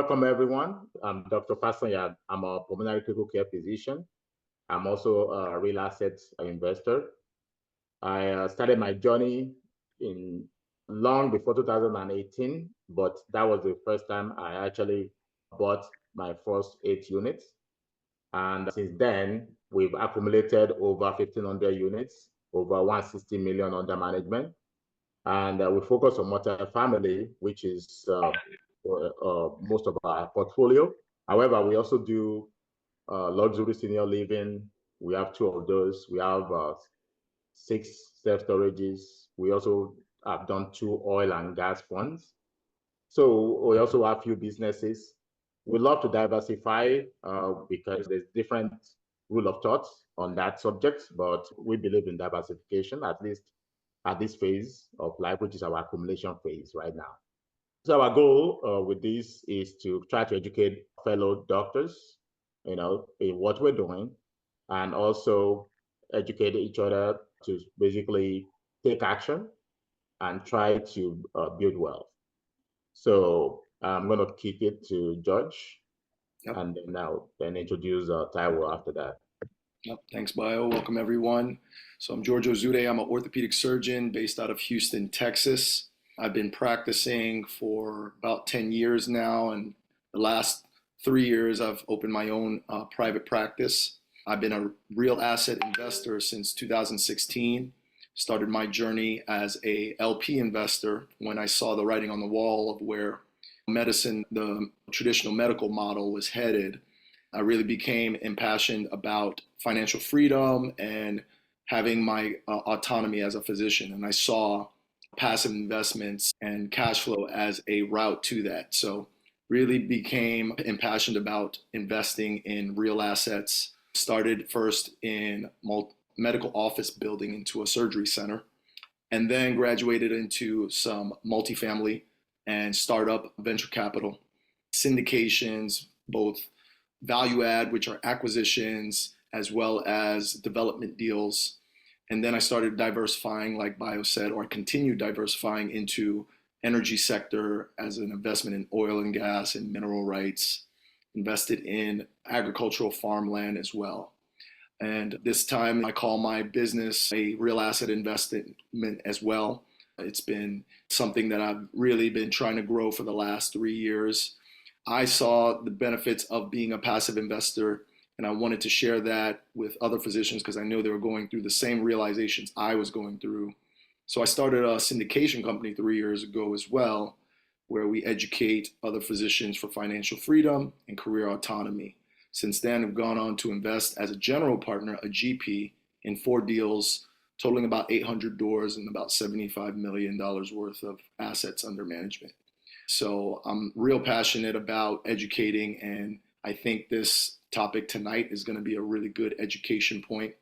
Welcome, everyone. I'm Dr. Fasanya. I'm a pulmonary critical care physician. I'm also a real assets investor. I started my journey in long before 2018, but that was the first time I actually bought my first 8 units. And since then, we've accumulated over 1,500 units, over 160 million under management. And we focus on multifamily, which is most of our portfolio. However, we also do luxury senior living. We have 2 of those. We have 6 self-storages. We also have done 2 oil and gas funds. So we also have a few businesses. We love to diversify because there's different rule of thoughts on that subject, but we believe in diversification, at least at this phase of life, which is our accumulation phase right now. So our goal with this is to try to educate fellow doctors, in what we're doing, and also educate each other to basically take action and try to build wealth. So I'm going to kick it to George, and then introduce Taiwo after that. Yep. Thanks, Bio. Welcome, everyone. So I'm George Ozoude. I'm an orthopedic surgeon based out of Houston, Texas. I've been practicing for about 10 years now, and the last 3 years I've opened my own private practice. I've been a real asset investor since 2016. Started my journey as a LP investor when I saw the writing on the wall of where medicine, the traditional medical model, was headed. I really became impassioned about financial freedom and having my autonomy as a physician. And I saw passive investments and cash flow as a route to that. So really became impassioned about investing in real assets. Started first in medical office building into a surgery center, and then graduated into some multifamily and startup venture capital, syndications, both value add, which are acquisitions, as well as development deals. And then I started diversifying, like Bio said, or I continued diversifying into energy sector as an investment in oil and gas and mineral rights, invested in agricultural farmland as well. And this time I call my business a real asset investment as well. It's been something that I've really been trying to grow for the last 3 years. I saw the benefits of being a passive investor, and I wanted to share that with other physicians because I know they were going through the same realizations I was going through. So I started a syndication company 3 years ago as well, where we educate other physicians for financial freedom and career autonomy. Since then, I've gone on to invest as a general partner, a GP, in 4 deals, totaling about 800 doors and about $75 million worth of assets under management. So I'm real passionate about educating, and I think this topic tonight is going to be a really good education point.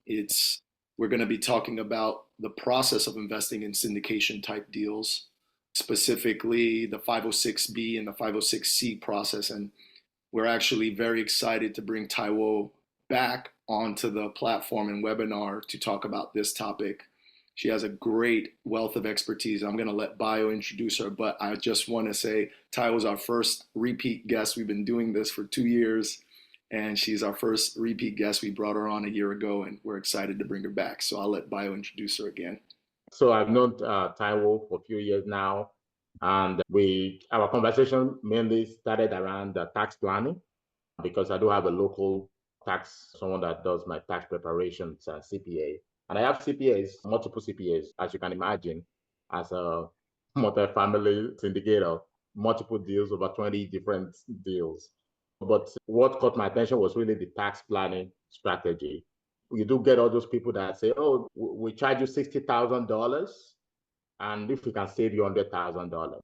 We're going to be talking about the process of investing in syndication type deals, specifically the 506B and the 506C process. And we're actually very excited to bring Taiwo back onto the platform and webinar to talk about this topic. She has a great wealth of expertise. I'm going to let Bio introduce her, but I just want to say Taiwo's our first repeat guest. We've been doing this for 2 years, and she's our first repeat guest. We brought her on a year ago, and we're excited to bring her back. So I'll let Bio introduce her again. So I've known Taiwo for a few years now, and our conversation mainly started around tax planning, because I do have a local someone that does my tax preparations, CPA. And I have CPAs, multiple CPAs, as you can imagine, as a multi-family syndicator, multiple deals, over 20 different deals. But what caught my attention was really the tax planning strategy. You do get all those people that say, oh, we charge you $60,000, and if we can save you $100,000.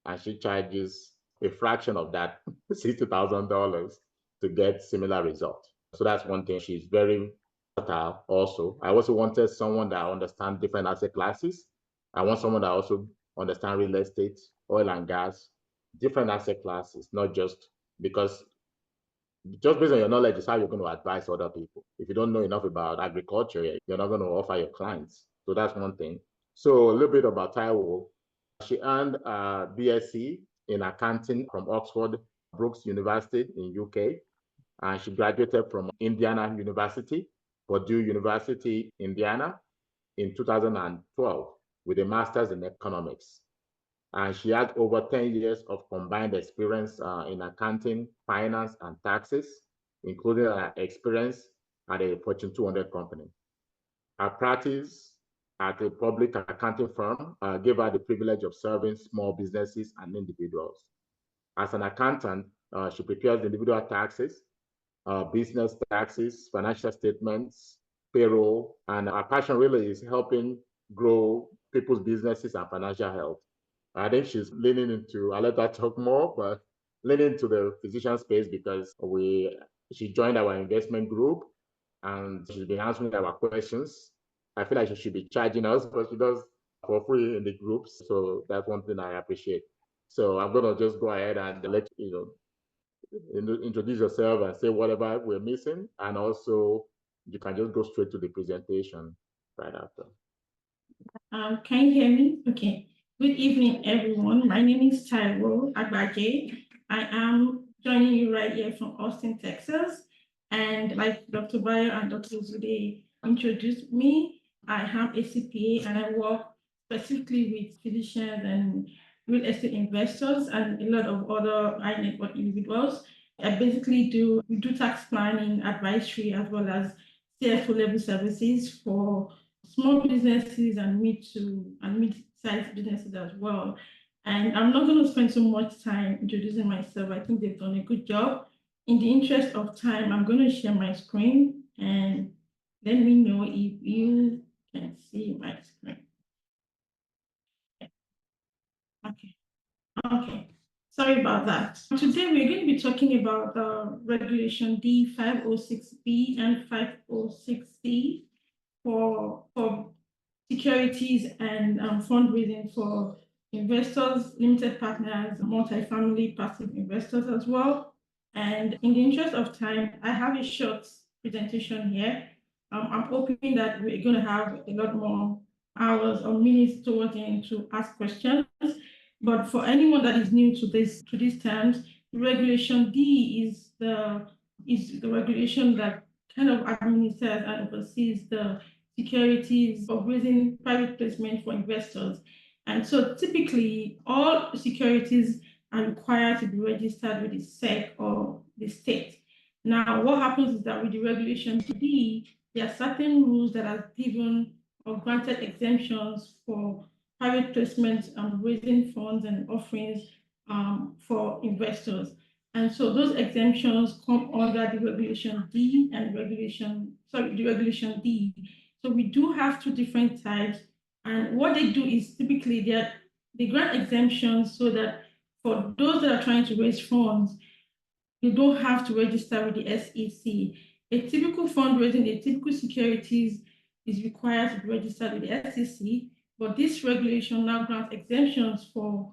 And she charges a fraction of that, $60,000, to get similar results. So that's one thing. She's very versatile also. I also wanted someone that understands different asset classes. I want someone that also understands real estate, oil and gas, different asset classes, not just because just based on your knowledge is how you're going to advise other people. If you don't know enough about agriculture, you're not going to offer your clients. So that's one thing. So a little bit about Taiwo. She earned a BSc in accounting from Oxford Brooks University in UK, and she graduated from Indiana University, Purdue University, Indiana, in 2012 with a master's in economics. And she had over 10 years of combined experience in accounting, finance, and taxes, including experience at a Fortune 200 company. Her practice at a public accounting firm gave her the privilege of serving small businesses and individuals. As an accountant, she prepares individual taxes, business taxes, financial statements, payroll, and our passion really is helping grow people's businesses and financial health. I think she's leaning into, I'll let her talk more, but leaning into the physician space because she joined our investment group and she's been answering our questions. I feel like she should be charging us, but she does for free in the groups. So that's one thing I appreciate. So I'm going to just go ahead and let you introduce yourself and say whatever we're missing. And also, you can just go straight to the presentation right after. Can you hear me? Okay. Good evening, everyone. My name is Taiwo Agbaje. I am joining you right here from Austin, Texas. And like Dr. Bayo and Dr. Ozoude introduced me, I am a CPA and I work specifically with physicians and real estate investors and a lot of other high net worth individuals. I basically do tax planning, advisory, as well as CFO level services for small businesses and mid-sized businesses as well. And I'm not going to spend so much time introducing myself. I think they've done a good job. In the interest of time, I'm going to share my screen and let me know if you can see my screen. Okay. Okay. Sorry about that. Today, we're going to be talking about Regulation D 506B and 506C for securities and fundraising for investors, limited partners, multifamily passive investors as well. And in the interest of time, I have a short presentation here. I'm hoping that we're going to have a lot more hours or minutes towards the end to ask questions. But for anyone that is new to these terms, Regulation D is the regulation that kind of administers and oversees the securities of raising private placement for investors. And so typically all securities are required to be registered with the SEC or the state. Now, what happens is that with the Regulation D, there are certain rules that are given or granted exemptions for private placements and raising funds and offerings for investors. And so those exemptions come under the Regulation D and the Regulation D. So we do have two different types. And what they do is typically they grant exemptions so that for those that are trying to raise funds, you don't have to register with the SEC. A typical fundraising, a typical securities is required to be registered with the SEC, but this regulation now grants exemptions for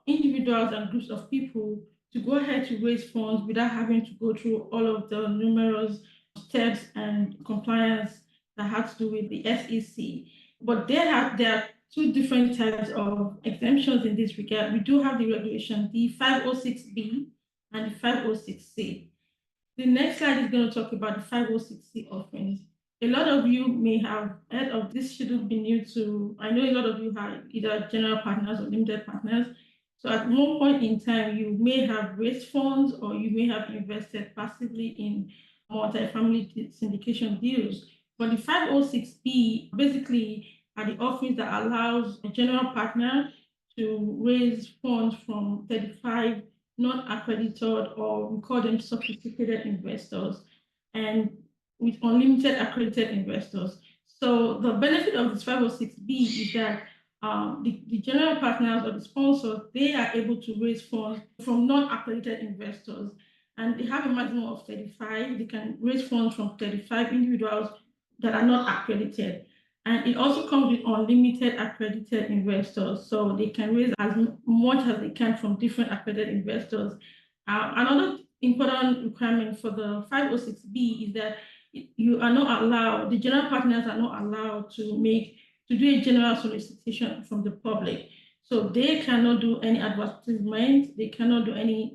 individuals and groups of people to go ahead to raise funds without having to go through all of the numerous steps and compliance that has to do with the SEC. But there are two different types of exemptions in this regard. We do have the Regulation D 506B and the 506C. The next slide is going to talk about the 506C offerings. A lot of you may have heard of this, shouldn't be new to, I know a lot of you have either general partners or limited partners. So at one point in time, you may have raised funds or you may have invested passively in multifamily syndication deals. But the 506B basically are the offerings that allows a general partner to raise funds from 35 non-accredited, or we call them sophisticated investors, and with unlimited accredited investors. So the benefit of this 506B is that the general partners or the sponsors, they are able to raise funds from non-accredited investors, and they have a maximum of 35. They can raise funds from 35 individuals that are not accredited. And it also comes with unlimited accredited investors, so they can raise as much as they can from different accredited investors. Another important requirement for the 506B is that you are not allowed, the general partners are not allowed to do a general solicitation from the public. So they cannot do any advertisement, they cannot do any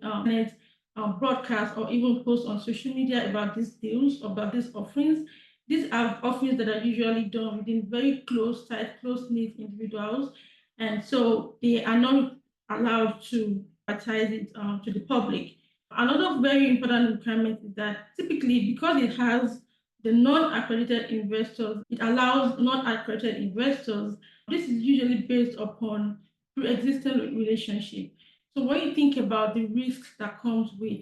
broadcast or even post on social media about these deals, about these offerings. These are offerings that are usually done within very tight, close-knit individuals. And so they are not allowed to advertise it to the public. Another very important requirement is that typically, because it has the non-accredited investors, it allows non-accredited investors. This is usually based upon pre-existing relationship. So when you think about the risks that comes with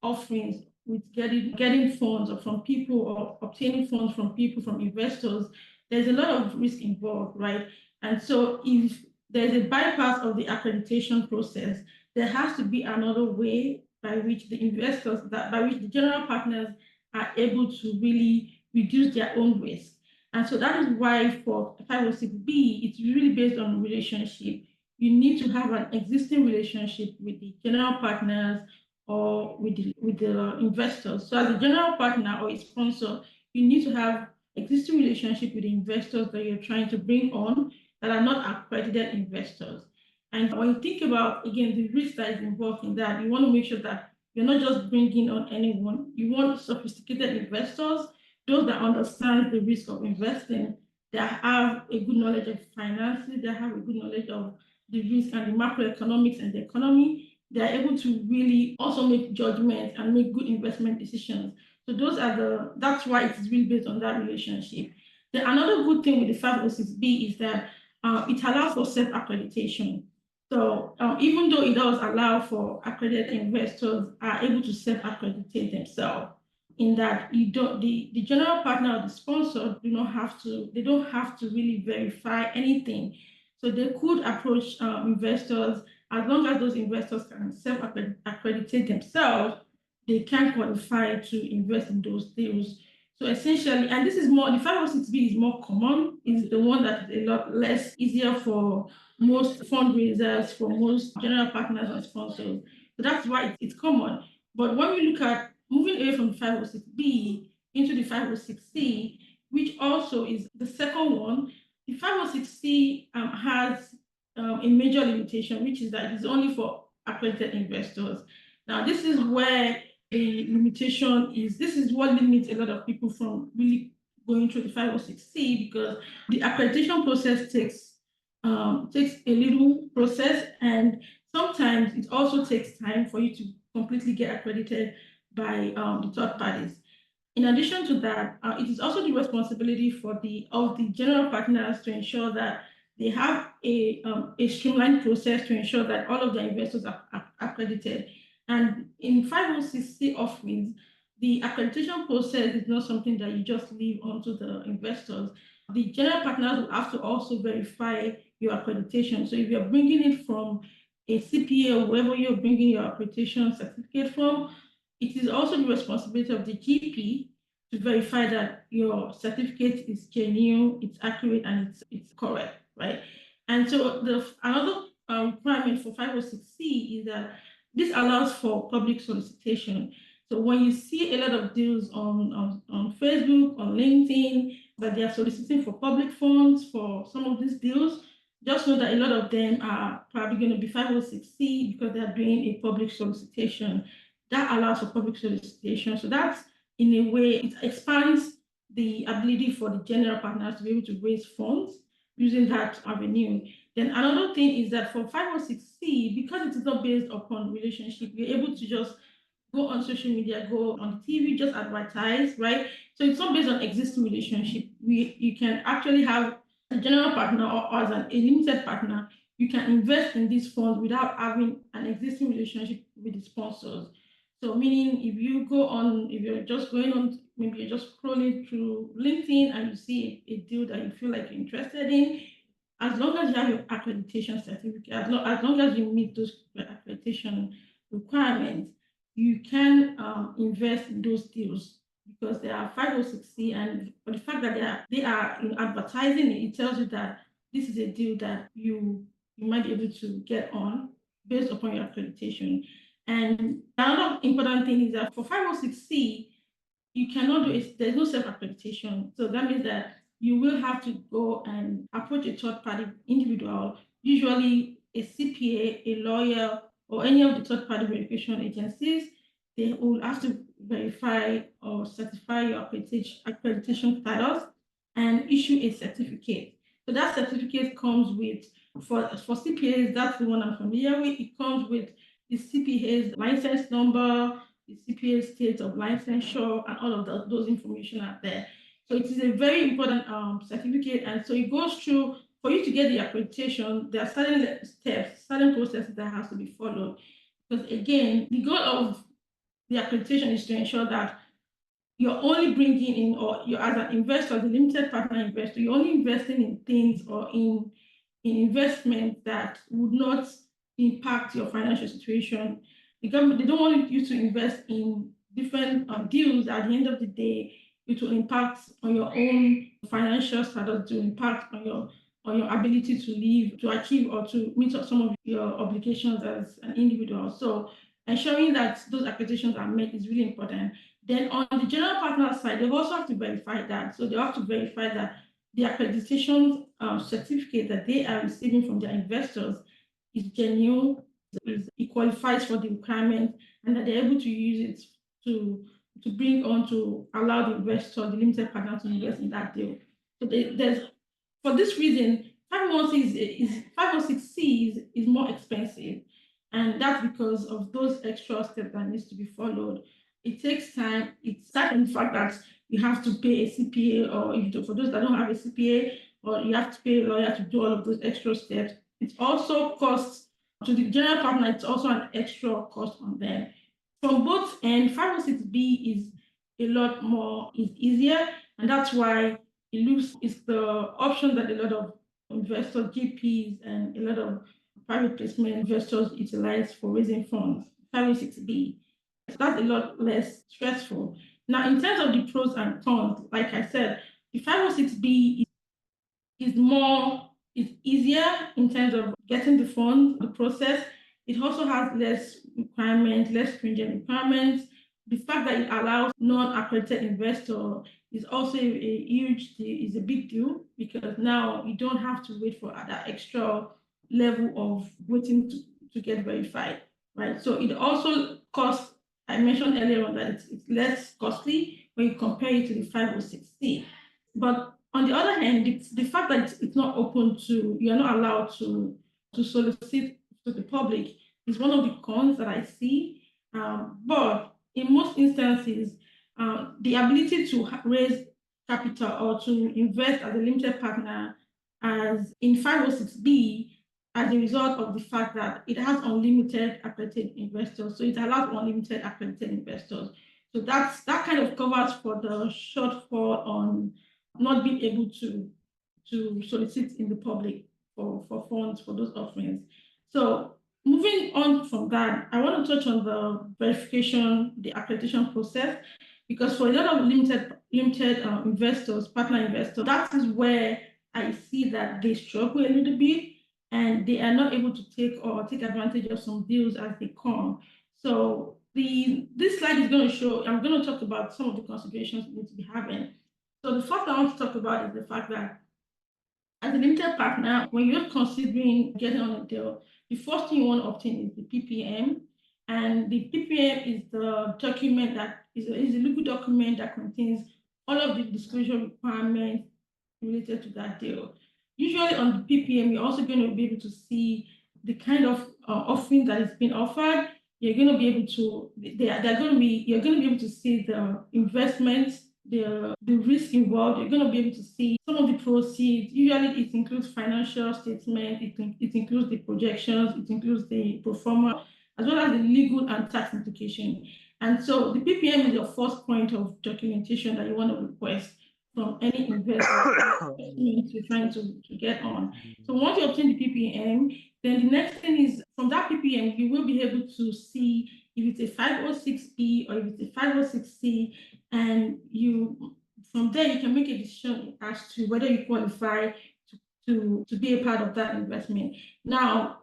offerings, with getting funds from people or obtaining funds from people, from investors, there's a lot of risk involved, right? And so if there's a bypass of the accreditation process, there has to be another way by which the investors, by which the general partners are able to really reduce their own risk. And so that is why for 506B, it's really based on relationship. You need to have an existing relationship with the general partners or with the investors. So as a general partner or a sponsor, you need to have existing relationship with the investors that you're trying to bring on that are not accredited investors. And when you think about, again, the risk that is involved in that, you want to make sure that you're not just bringing on anyone. You want sophisticated investors, those that understand the risk of investing, that have a good knowledge of finances, that have a good knowledge of the risk and the macroeconomics and the economy. They are able to really also make judgments and make good investment decisions. So that's why it is really based on that relationship. Another good thing with the 506B is that it allows for self-accreditation. So even though it does allow for accredited investors are able to self-accreditate themselves, in that the general partner or the sponsor they don't have to really verify anything. So they could approach investors. As long as those investors can self-accreditate themselves, they can qualify to invest in those deals. So essentially, and this is more, the 506B is more common, is the one that is a lot less easier for most fundraisers, for most general partners and sponsors. So that's why it's common. But when we look at moving away from the 506B into the 506C, which also is the second one, the 506C has a major limitation, which is that it's only for accredited investors. Now, this is where the limitation is. This is what limits a lot of people from really going through the 506C, because the accreditation process takes a little process, and sometimes it also takes time for you to completely get accredited by the third parties. In addition to that, it is also the responsibility of the general partners to ensure that they have a streamlined process to ensure that all of the investors are accredited. And in 506C offerings, the accreditation process is not something that you just leave onto the investors. The general partners will have to also verify your accreditation. So if you're bringing it from a CPA or wherever you're bringing your accreditation certificate from, it is also the responsibility of the GP to verify that your certificate is genuine, it's accurate, and it's correct, right? And so another requirement for 506C is that this allows for public solicitation. So when you see a lot of deals on Facebook, on LinkedIn, that they are soliciting for public funds for some of these deals, just know that a lot of them are probably going to be 506C because they're doing a public solicitation. That allows for public solicitation. So that's, in a way, it expands the ability for the general partners to be able to raise funds using that avenue. Then another thing is that for 506C, because it is not based upon relationship, you're able to just go on social media, go on TV, just advertise, right? So it's not based on existing relationship. You can actually have a general partner or as a limited partner, you can invest in these funds without having an existing relationship with the sponsors. So meaning if you're just going on, maybe you're just scrolling through LinkedIn and you see a deal that you feel like you're interested in, as long as you have your accreditation certificate, as long as you meet those accreditation requirements, you can invest in those deals because they are 506C, and for the fact that they are in advertising it tells you that this is a deal that you might be able to get on based upon your accreditation. And another important thing is that for 506C, you cannot do it, there's no self-accreditation. So that means that you will have to go and approach a third-party individual, usually a CPA, a lawyer, or any of the third-party verification agencies. they will have to verify or certify your accreditation status and issue a certificate. So that certificate comes with, for CPAs, that's the one I'm familiar with, it comes with the CPA's license number, the CPA state of licensure, and all of those information are there. So it is a very important certificate, and so it goes through, for you to get the accreditation, there are certain steps, certain processes that has to be followed. Because again, the goal of the accreditation is to ensure that you're only bringing in, or you're, as an investor, the limited partner investor, you're only investing in things or in investment that would not impact your financial situation. The government, they don't want you to invest in different deals. At the end of the day, it will impact on your own financial status, to impact on your ability to live, to achieve, or to meet up some of your obligations as an individual. So ensuring that those accreditations are met is really important. Then on the general partner side, they also have to verify that. So they have to verify that the accreditation certificate that they are receiving from their investors is genuine, it qualifies for the requirement, and that they're able to use it to bring on, to allow the investor, the limited partner, to invest in that deal. So there's, for this reason, 506C is more expensive, and that's because of those extra steps that needs to be followed. It takes time. It's that, in fact, that you have to pay a CPA, or if, for those that don't have a CPA, or you have to pay a lawyer to do all of those extra steps. It also costs to the general partner. It's also an extra cost on them. From both ends, 506B is a lot more, is easier, and that's why it looks, it's the option that a lot of investors, GPs, and a lot of private placement investors utilize for raising funds. 506B. So that's a lot less stressful. Now, in terms of the pros and cons, like I said, the 506B is more, it's easier in terms of getting the funds, the process. It also has less requirements, less stringent requirements. The fact that it allows non-accredited investor is also a huge deal, is a big deal, because now you don't have to wait for that extra level of waiting to get verified, right? So it also costs, I mentioned earlier on that it's less costly when you compare it to the 506C. But on the other hand, the fact that it's not open to, you're not allowed to solicit to the public is one of the cons that I see. But in most instances, the ability to raise capital or to invest as a limited partner as in 506B, as a result of the fact that it has unlimited accredited investors. So it allows unlimited accredited investors. So that kind of covers for the shortfall on not being able to solicit in the public for funds for those offerings. So moving on from that, I want to touch on the verification, the accreditation process, because for a lot of limited investors, partner investors, that is where I see that they struggle a little bit, and they are not able to take advantage of some deals as they come. So this slide is going to show, I'm going to talk about some of the considerations we need to be having. So the first I want to talk about is the fact that as a limited partner, when you're considering getting on a deal, the first thing you want to obtain is the PPM. And the PPM is the document that is a legal document that contains all of the disclosure requirements related to that deal. Usually on the PPM, you're also going to be able to see the kind of offering that is being offered. You're going to be able to, you're going to be able to see the investments, the risk involved. You're going to be able to see some of the proceeds. Usually it includes financial statement, it includes the projections, it includes the pro forma, as well as the legal and tax implication. And so the PPM is your first point of documentation that you want to request from any investor you're trying to get on. So once you obtain the PPM, then the next thing is, from that PPM, you will be able to see if it's a 506B or if it's a 506C, and from there you can make a decision as to whether you qualify to be a part of that investment. Now,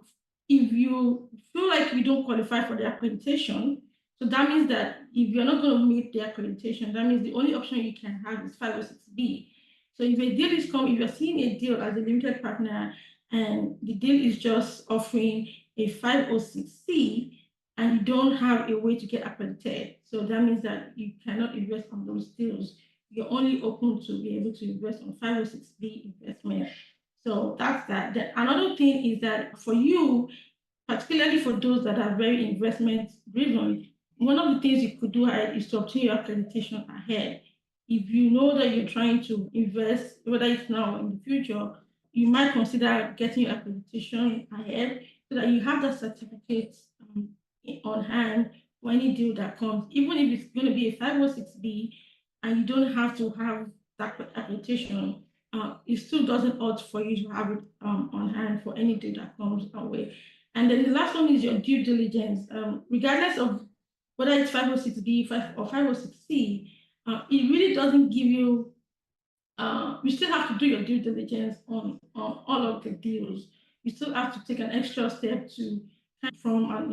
if you feel like you don't qualify for the accreditation, so that means that if you're not going to meet the accreditation, that means the only option you can have is 506B. So if a deal is if you're seeing a deal as a limited partner and the deal is just offering a 506C, and you don't have a way to get accredited. So that means that you cannot invest on those deals. You're only open to be able to invest on 506B investment. So that's that. Then another thing is that for you, particularly for those that are very investment driven, one of the things you could do is to obtain your accreditation ahead. If you know that you're trying to invest, whether it's now or in the future, you might consider getting your accreditation ahead so that you have that certificate on hand for any deal that comes, even if it's going to be a 506B and you don't have to have that accreditation, it still doesn't hurt for you to have it on hand for any deal that comes our way. And then the last one is your due diligence. Regardless of whether it's 506B or 506C, it really doesn't give you, you still have to do your due diligence on all of the deals. You still have to take an extra step to, from an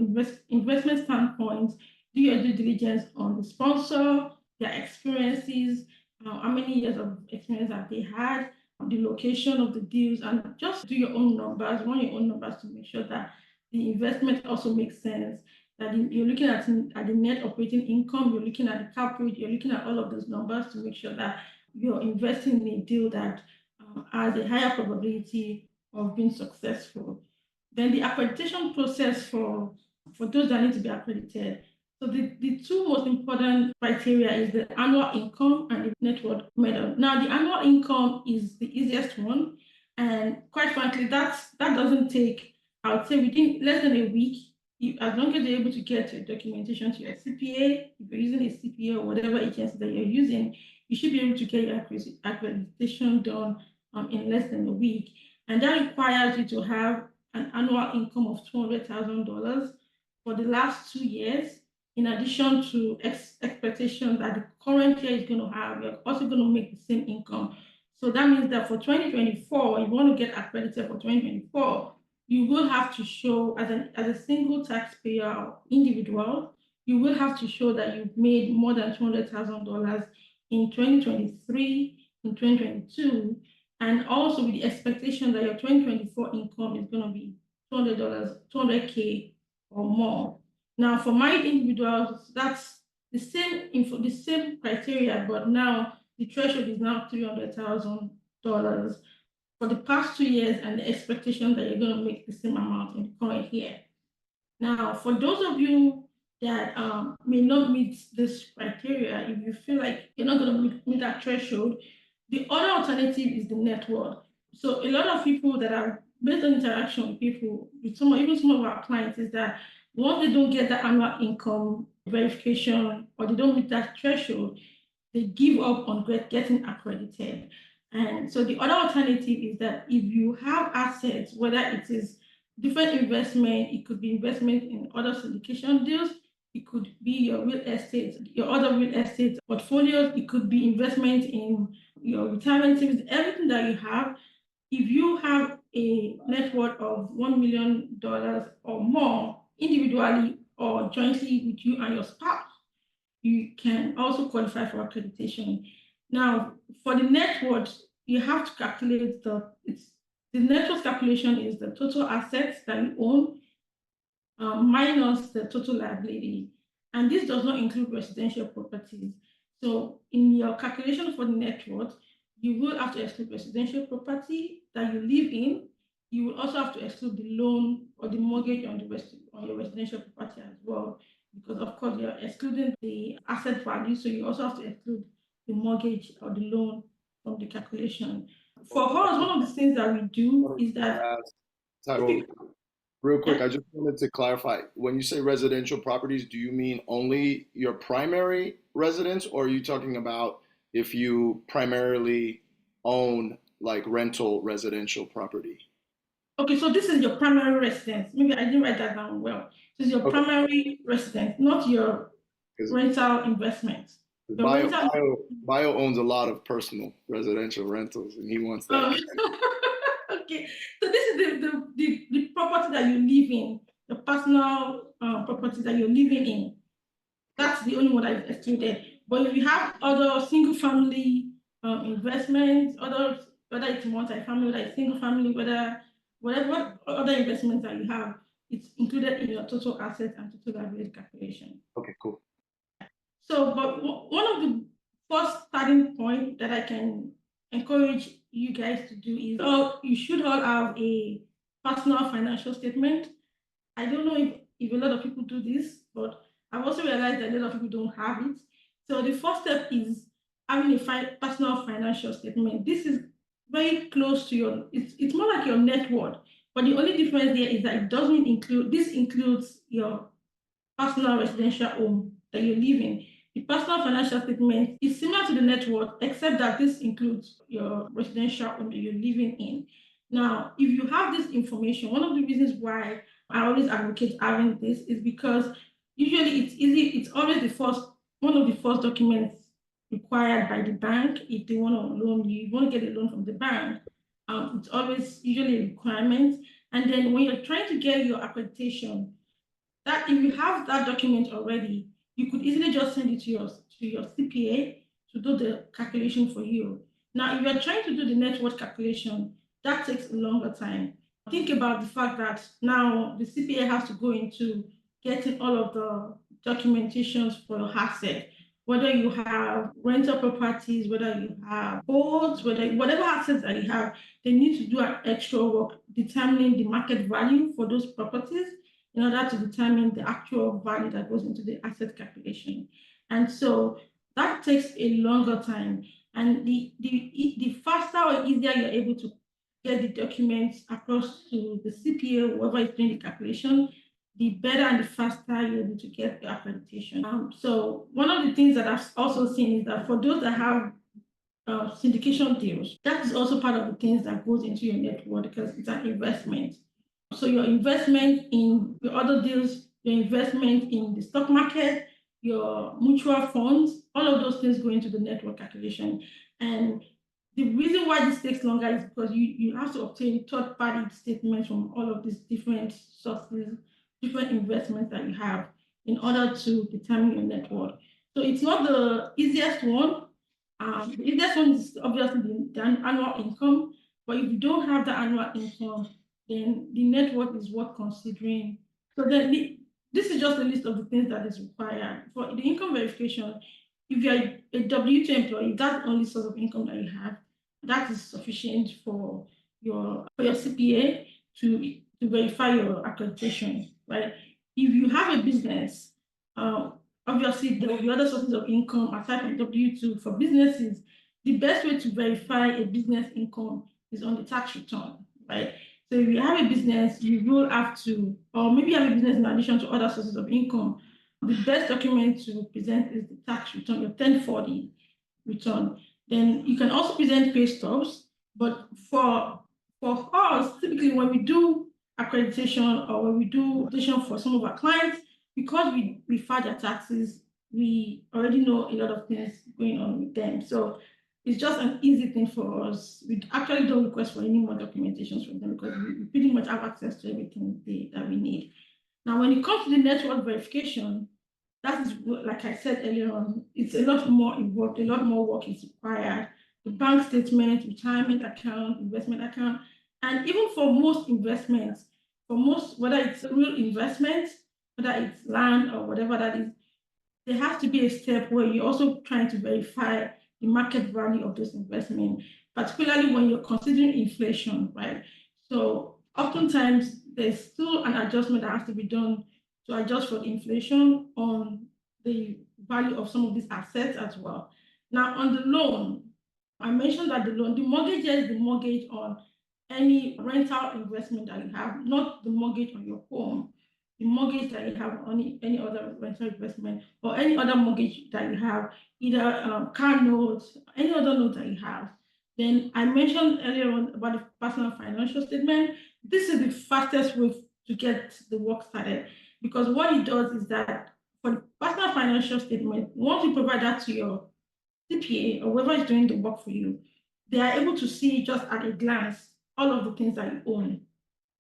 investment standpoint, do your due diligence on the sponsor, their experiences, how many years of experience have they had, the location of the deals, and just do your own numbers, run your own numbers to make sure that the investment also makes sense, that you're looking at the net operating income, you're looking at the cap rate, you're looking at all of those numbers to make sure that you're investing in a deal that has a higher probability of being successful. Then the accreditation process for those that need to be accredited. So the two most important criteria is the annual income and the net worth method. Now, the annual income is the easiest one. And quite frankly, that doesn't take, I would say, within less than a week, as long as you're able to get your documentation to your CPA, if you're using a CPA or whatever agency that you're using, you should be able to get your accreditation done in less than a week. And that requires you to have an annual income of $200,000 for the last 2 years, in addition to expectation that the current year is going to have, you're also going to make the same income. So that means that for 2024, if you want to get accredited for 2024, you will have to show as a single taxpayer individual, you will have to show that you've made more than $200,000 in 2023, in 2022, and also with the expectation that your 2024 income is going to be $200, $200K or more. Now, for my individuals, that's the same criteria, but now the threshold is now $300,000 for the past 2 years, and the expectation that you're going to make the same amount in the current year. Now, for those of you that may not meet this criteria, if you feel like you're not going to meet that threshold, the other alternative is the net worth. So a lot of people that are based on interaction with people, with even some of our clients, is that once they don't get that annual income verification or they don't meet that threshold, they give up on getting accredited. And so the other alternative is that if you have assets, whether it is different investment, it could be investment in other syndication deals, it could be your real estate, your other real estate portfolios, it could be investment in your retirement savings, everything that you have. If you have a net worth of $1 million or more, individually or jointly with you and your spouse, you can also qualify for accreditation. Now, for the net worth, you have to calculate the net worth calculation is the total assets that you own minus the total liability. And this does not include residential properties. So in your calculation for the net worth, you will have to exclude residential property that you live in. You will also have to exclude the loan or the mortgage on your residential property as well, because of course you're excluding the asset value, so you also have to exclude the mortgage or the loan from the calculation. For us, one of the things that we do is that Taiwo, real quick, I just wanted to clarify. When you say residential properties, do you mean only your primary residence, or are you talking about if you primarily own like rental residential property? Okay, so this is your primary residence. Maybe I didn't write that down well. This is your primary residence, not your rental investment. Bio owns a lot of personal residential rentals, and he wants that. Okay, so this is the property that you live in, the personal property that you're living in. That's the only one I've excluded. But if you have other single family investments, whether it's multi-family, whether it's single family, whatever other investments that you have, it's included in your total assets and total liability calculation. Okay, cool. So, but one of the first starting point that I can encourage you guys to do is, you should all have a personal financial statement. I don't know if a lot of people do this, but I've also realized that a lot of people don't have it. So the first step is having a personal financial statement. This is very close to it's more like your net worth, but the only difference there is that it doesn't include, this includes your personal residential home that you live in. The personal financial statement is similar to the net worth, except that this includes your residential home that you're living in. Now, if you have this information, one of the reasons why I always advocate having this is because usually it's easy, it's always one of the first documents required by the bank if they want to loan you. You want to get a loan from the bank. It's always usually a requirement. And then when you're trying to get your accreditation, that if you have that document already, you could easily just send it to your CPA to do the calculation for you. Now, if you're trying to do the net worth calculation, that takes a longer time. Think about the fact that now the CPA has to go into getting all of the documentations for your asset, whether you have rental properties, whether you have boards, whatever assets that you have, they need to do an extra work determining the market value for those properties in order to determine the actual value that goes into the asset calculation. And so that takes a longer time. And the faster or easier you're able to get the documents across to the CPA, whoever is doing the calculation, the better and the faster you're able to get the accreditation. So one of the things that I've also seen is that for those that have syndication deals, that is also part of the things that goes into your net worth because it's an investment. So your investment in your other deals, your investment in the stock market, your mutual funds, all of those things go into the net worth calculation. And the reason why this takes longer is because you have to obtain third-party statements from all of these different sources, different investments that you have in order to determine your net worth. So it's not the easiest one. The easiest one is obviously the annual income, but if you don't have the annual income, then the net worth is worth considering. So then this is just a list of the things that is required. For the income verification, if you're a W-2 employee, that's the only source of income that you have. That is sufficient for your CPA to verify your accreditation, right? If you have a business, obviously there will be other sources of income aside from W-2. For businesses, the best way to verify a business income is on the tax return, right? So if you have a business, you will have to, or maybe you have a business in addition to other sources of income, the best document to present is the tax return, your 1040 return. Then you can also present pay stubs, but for us, typically when we do accreditation or when we do accreditation for some of our clients, because we file their taxes, we already know a lot of things going on with them. So it's just an easy thing for us. We actually don't request for any more documentations from them because we pretty much have access to everything that we need. Now, when it comes to the net worth verification, that is, like I said earlier on, it's a lot more involved, a lot more work is required. The bank statement, retirement account, investment account, and even for most investments, whether it's a real investment, whether it's land or whatever that is, there has to be a step where you're also trying to verify the market value of those investments, particularly when you're considering inflation, right? So oftentimes there's still an adjustment that has to be done to adjust for inflation on the value of some of these assets as well. Now, on the loan, I mentioned that the mortgage is the mortgage on any rental investment that you have, not the mortgage on your home. The mortgage that you have on any other rental investment or any other mortgage that you have, either car notes, any other note that you have. Then I mentioned earlier on about the personal financial statement. This is the fastest way to get the work started because what it does is that for the personal financial statement, once you provide that to your CPA or whoever is doing the work for you, they are able to see just at a glance all of the things that you own.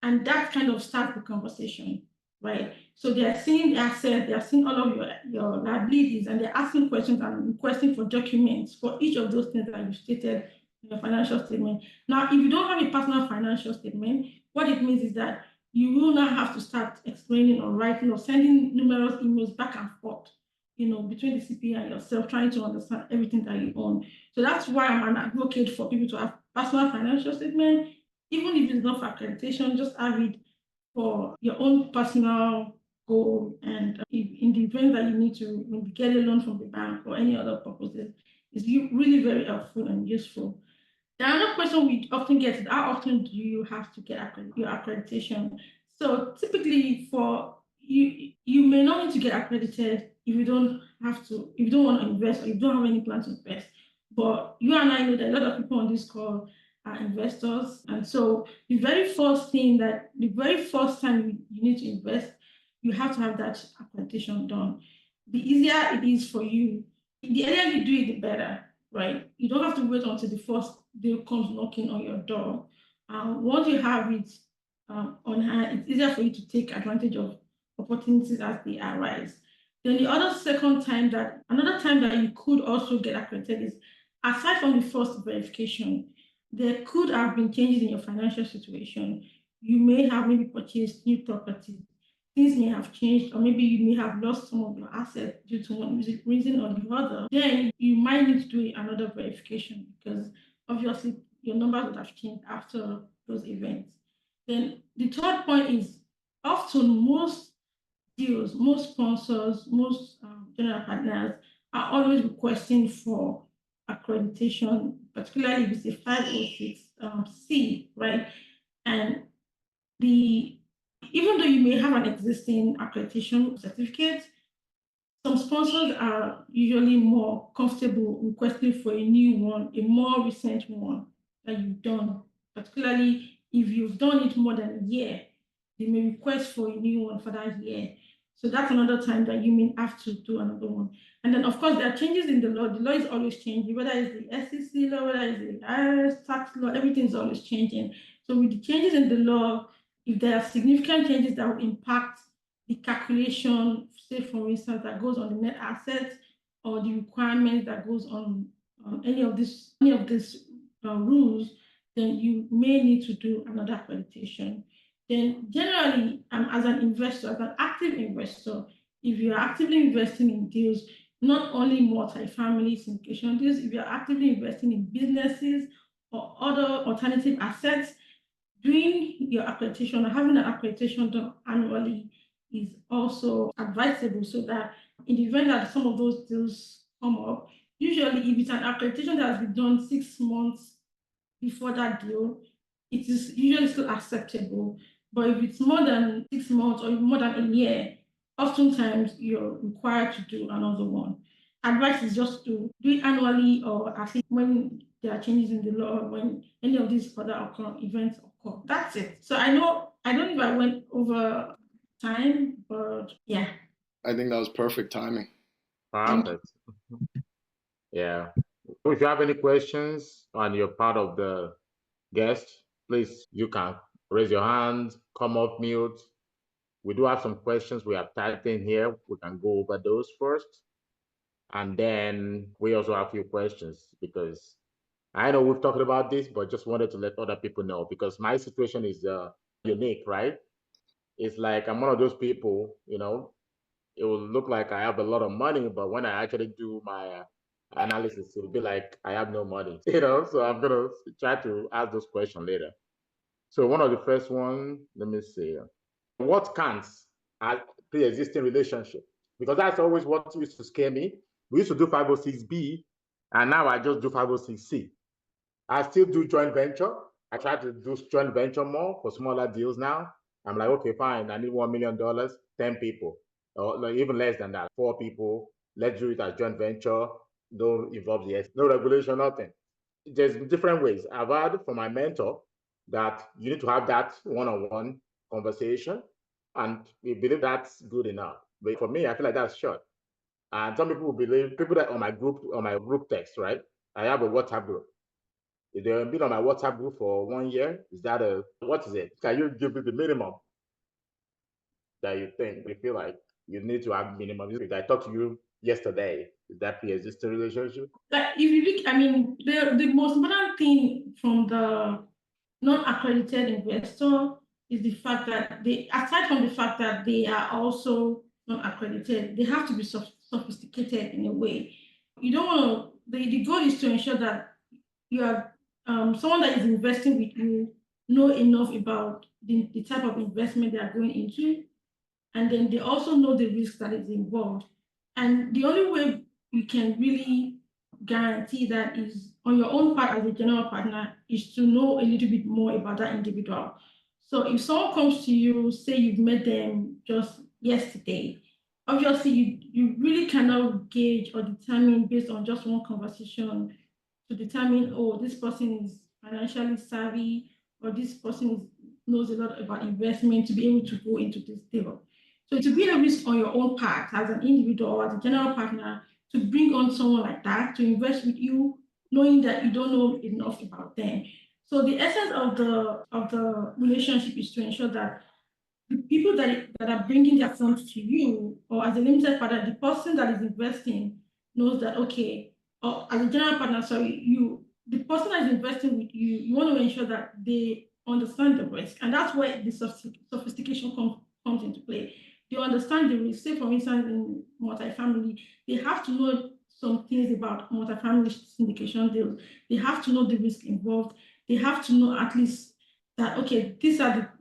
And that kind of starts the conversation, right? So they are seeing the assets, they are seeing all of your liabilities, and they're asking questions and requesting for documents for each of those things that you stated in your financial statement. Now, if you don't have a personal financial statement, what it means is that you will not have to start explaining or writing or sending numerous emails back and forth, between the CPA and yourself, trying to understand everything that you own. So that's why I'm an advocate for people to have personal financial statement, even if it's not for accreditation, just have it for your own personal goal. And if in the event that you need to maybe get a loan from the bank or any other purposes, it's really very helpful and useful. The other question we often get is, how often do you have to get your accreditation? So typically for you may not need to get accredited if you don't want to invest or you don't have any plan to invest. But you and I know that a lot of people on this call are investors. And so the very first time you need to invest, you have to have that accreditation done. The easier it is for you, the earlier you do it, the better, right? You don't have to wait until the first day comes knocking on your door. Once you have it on hand, it's easier for you to take advantage of opportunities as they arise. Then another time that you could also get accredited is, aside from the first verification, there could have been changes in your financial situation. You may have maybe purchased new property. Things may have changed, or maybe you may have lost some of your assets due to one reason or the other. Then you might need to do another verification, because obviously your numbers would have changed after those events. Then the third point is, often most deals, most sponsors, most general partners are always requesting for accreditation, particularly if it's a 506C, right? And even though you may have an existing accreditation certificate, some sponsors are usually more comfortable requesting for a new one, a more recent one that you've done. Particularly if you've done it more than a year, they may request for a new one for that year. So that's another time that you may have to do another one. And then, of course, there are changes in the law. The law is always changing, whether it's the SEC law, whether it's the IRS tax law, everything is always changing. So with the changes in the law, if there are significant changes that will impact the calculation, say for instance, that goes on the net assets, or the requirements that goes on any of these rules, then you may need to do another accreditation. Then generally, as an investor, as an active investor, if you are actively investing in deals, not only multi-family syndication deals, if you are actively investing in businesses or other alternative assets, doing your accreditation or having an accreditation done annually is also advisable, so that in the event that some of those deals come up, usually if it's an accreditation that has been done 6 months before that deal, it is usually still acceptable. But if it's more than 6 months or more than a year, oftentimes you're required to do another one. Advice is just to do it annually, or at least when there are changes in the law, when any of these other events occur. That's it. So I don't know if I went over time, but yeah. I think that was perfect timing. Perfect. Yeah. If you have any questions and you're part of the guest, please, you can raise your hand, come off mute. We do have some questions we have typed in here. We can go over those first. And then we also have a few questions, because I know we've talked about this, but just wanted to let other people know, because my situation is unique, right? It's like I'm one of those people, it will look like I have a lot of money, but when I actually do my analysis, it'll be like I have no money, so I'm going to try to ask those questions later. So one of the first one, let me see. What counts as pre-existing relationship? Because that's always what used to scare me. We used to do 506B, and now I just do 506C. I still do joint venture. I try to do joint venture more for smaller deals now. I'm like, okay, fine. I need $1 million, 10 people, or even less than that, 4 people. Let's do it as joint venture. Don't involve the no regulation, nothing. There's different ways. I've heard from my mentor that you need to have that one-on-one conversation, and we believe that's good enough. But for me, I feel like that's short. And some people believe, people that on my group text, right? I have a WhatsApp group. If they've been on my WhatsApp group for 1 year, is that what is it? Can you give me the minimum that you think, you feel like you need to have minimum? If I talked to you yesterday, is that pre-existing relationship? Like, if you look, the most important thing from the non-accredited investor is the fact that aside from the fact that they are also not accredited, they have to be sophisticated in a way. You don't want to, the goal is to ensure that you are someone that is investing with you know enough about the type of investment they are going into, and then they also know the risk that is involved. And the only way you can really guarantee that is on your own part as a general partner is to know a little bit more about that individual. So if someone comes to you, say you've met them just yesterday, obviously you really cannot gauge or determine based on just one conversation to determine, oh, this person is financially savvy or this person knows a lot about investment to be able to go into this deal. So to be a risk on your own part as an individual or as a general partner to bring on someone like that to invest with you, knowing that you don't know enough about them. So the essence of the relationship is to ensure that the people that are bringing their funds to you, or as a limited partner, the person that is investing knows that, okay, or as a general partner, sorry, the person that is investing with you, you want to ensure that they understand the risk. And that's where the sophistication comes into play. They understand the risk. Say, for instance, in multifamily, they have to know some things about multifamily syndication deals. They have to know the risk involved. They have to know at least that, okay, these are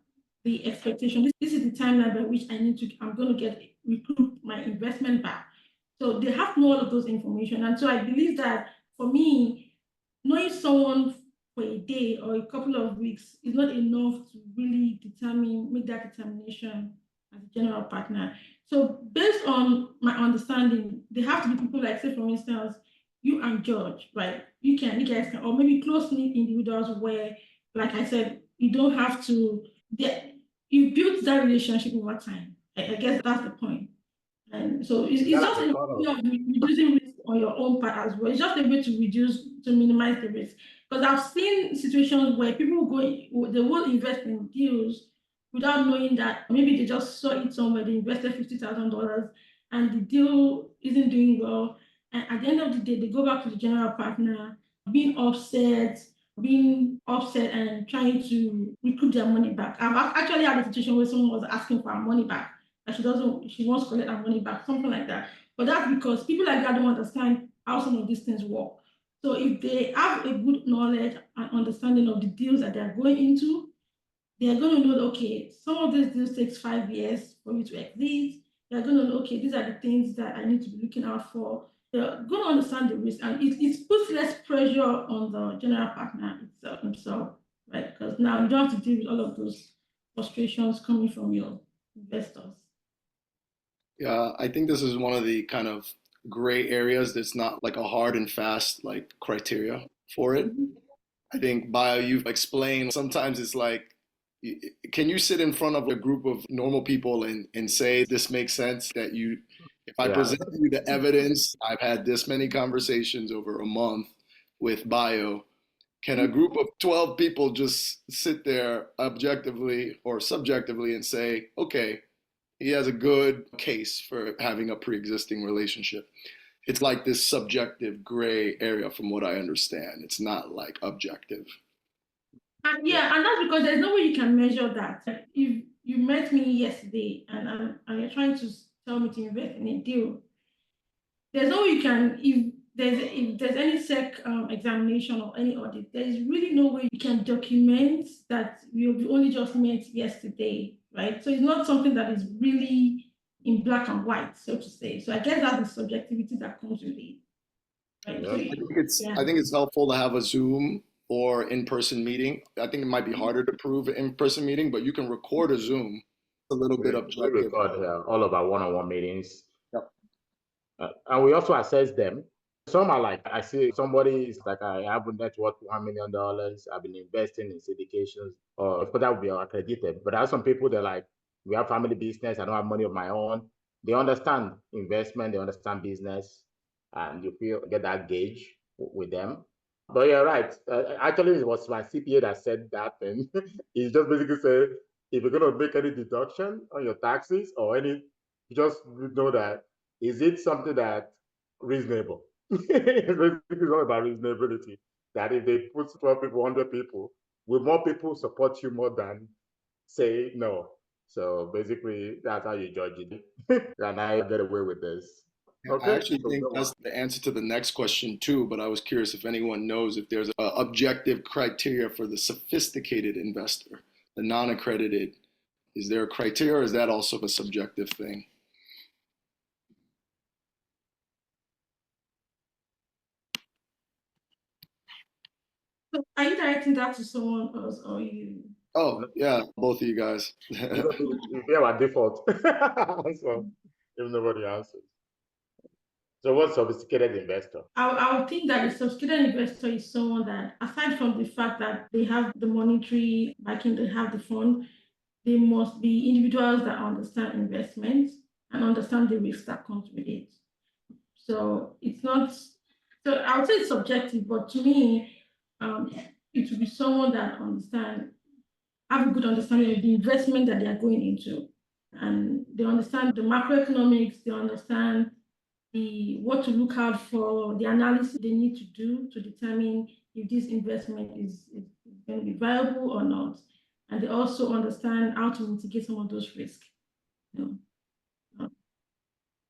the expectation. This is the timeline by which I'm going to recoup my investment back. So they have to know all of those information. And so I believe that for me, knowing someone for a day or a couple of weeks is not enough to really make that determination as a general partner. So based on my understanding, they have to be people like, say, for instance, you and George, right? You guys can, or maybe close-knit individuals where, like I said, you don't have to, you build that relationship over time. I guess that's the point. And so it's just a way of reducing risk on your own part as well. It's just a way to minimize the risk. Because I've seen situations where people they will invest in deals without knowing that maybe they just saw it somewhere, they invested $50,000 and the deal isn't doing well. And at the end of the day, they go back to the general partner, being upset and trying to recoup their money back. I've actually had a situation where someone was asking for her money back and she wants to collect her money back, something like that. But that's because people like that don't understand how some of these things work. So if they have a good knowledge and understanding of the deals that they're going into, they're going to know, okay, some of these deals takes 5 years for you to exit. They're going to know, okay, these are the things that I need to be looking out for. They're going to understand the risk, and it puts less pressure on the general partner himself, right? Because now you don't have to deal with all of those frustrations coming from your investors. Yeah, I think this is one of the kind of gray areas that's not like a hard and fast like criteria for it. Mhm. I think Bio, you've explained sometimes it's like, can you sit in front of a group of normal people and say this makes sense that if I present you the evidence, I've had this many conversations over a month with Bio, can a group of 12 people just sit there objectively or subjectively and say, okay, he has a good case for having a pre-existing relationship? It's like this subjective gray area from what I understand. It's not like objective. And and that's because there's no way you can measure that. If you met me yesterday and you're trying to tell me to invest in a deal, there's no way you can, if there's any SEC examination or any audit, there's really no way you can document that we only just met yesterday, right? So it's not something that is really in black and white, so to say. So I guess that's the subjectivity that comes with it. Right? Yeah. So, I think it's helpful to have a Zoom or in-person meeting. I think it might be harder to prove an in-person meeting, but you can record a Zoom. A little bit We objective. record all of our one-on-one meetings. Yep. And we also assess them. Some are like, I see somebody is like, I have a net worth $1 million. I've been investing in syndications, or of course that would be accredited. But there are some people that like, we have family business. I don't have money of my own. They understand investment. They understand business, and you get that gauge with them. But you're right. Actually, it was my CPA that said that, and he's just basically said, if you're going to make any deduction on your taxes or any, just know that is it something that reasonable? It's all about reasonability. That if they put 12 people, 100 people, will more people support you more than say no. So basically, that's how you judge it. And I get away with this. I Okay, actually so think go on. that's the answer to the next question too, but I was curious if anyone knows if there's a objective criteria for the sophisticated investor, the non-accredited. Is there a criteria or is that also a subjective thing? So are you directing that to someone else or you? Oh, yeah, both of you guys. Because we have our default. So if nobody answers. So what's sophisticated investor? I would think that a sophisticated investor is someone that, aside from the fact that they have the monetary backing, they have the fund, they must be individuals that understand investments and understand the risks that comes with it. So it's not, so I would say it's subjective, but to me, it would be someone that have a good understanding of the investment that they are going into. And they understand the macroeconomics, they understand what to look out for, the analysis they need to do to determine if this investment is going to be viable or not. And they also understand how to mitigate some of those risks. You know.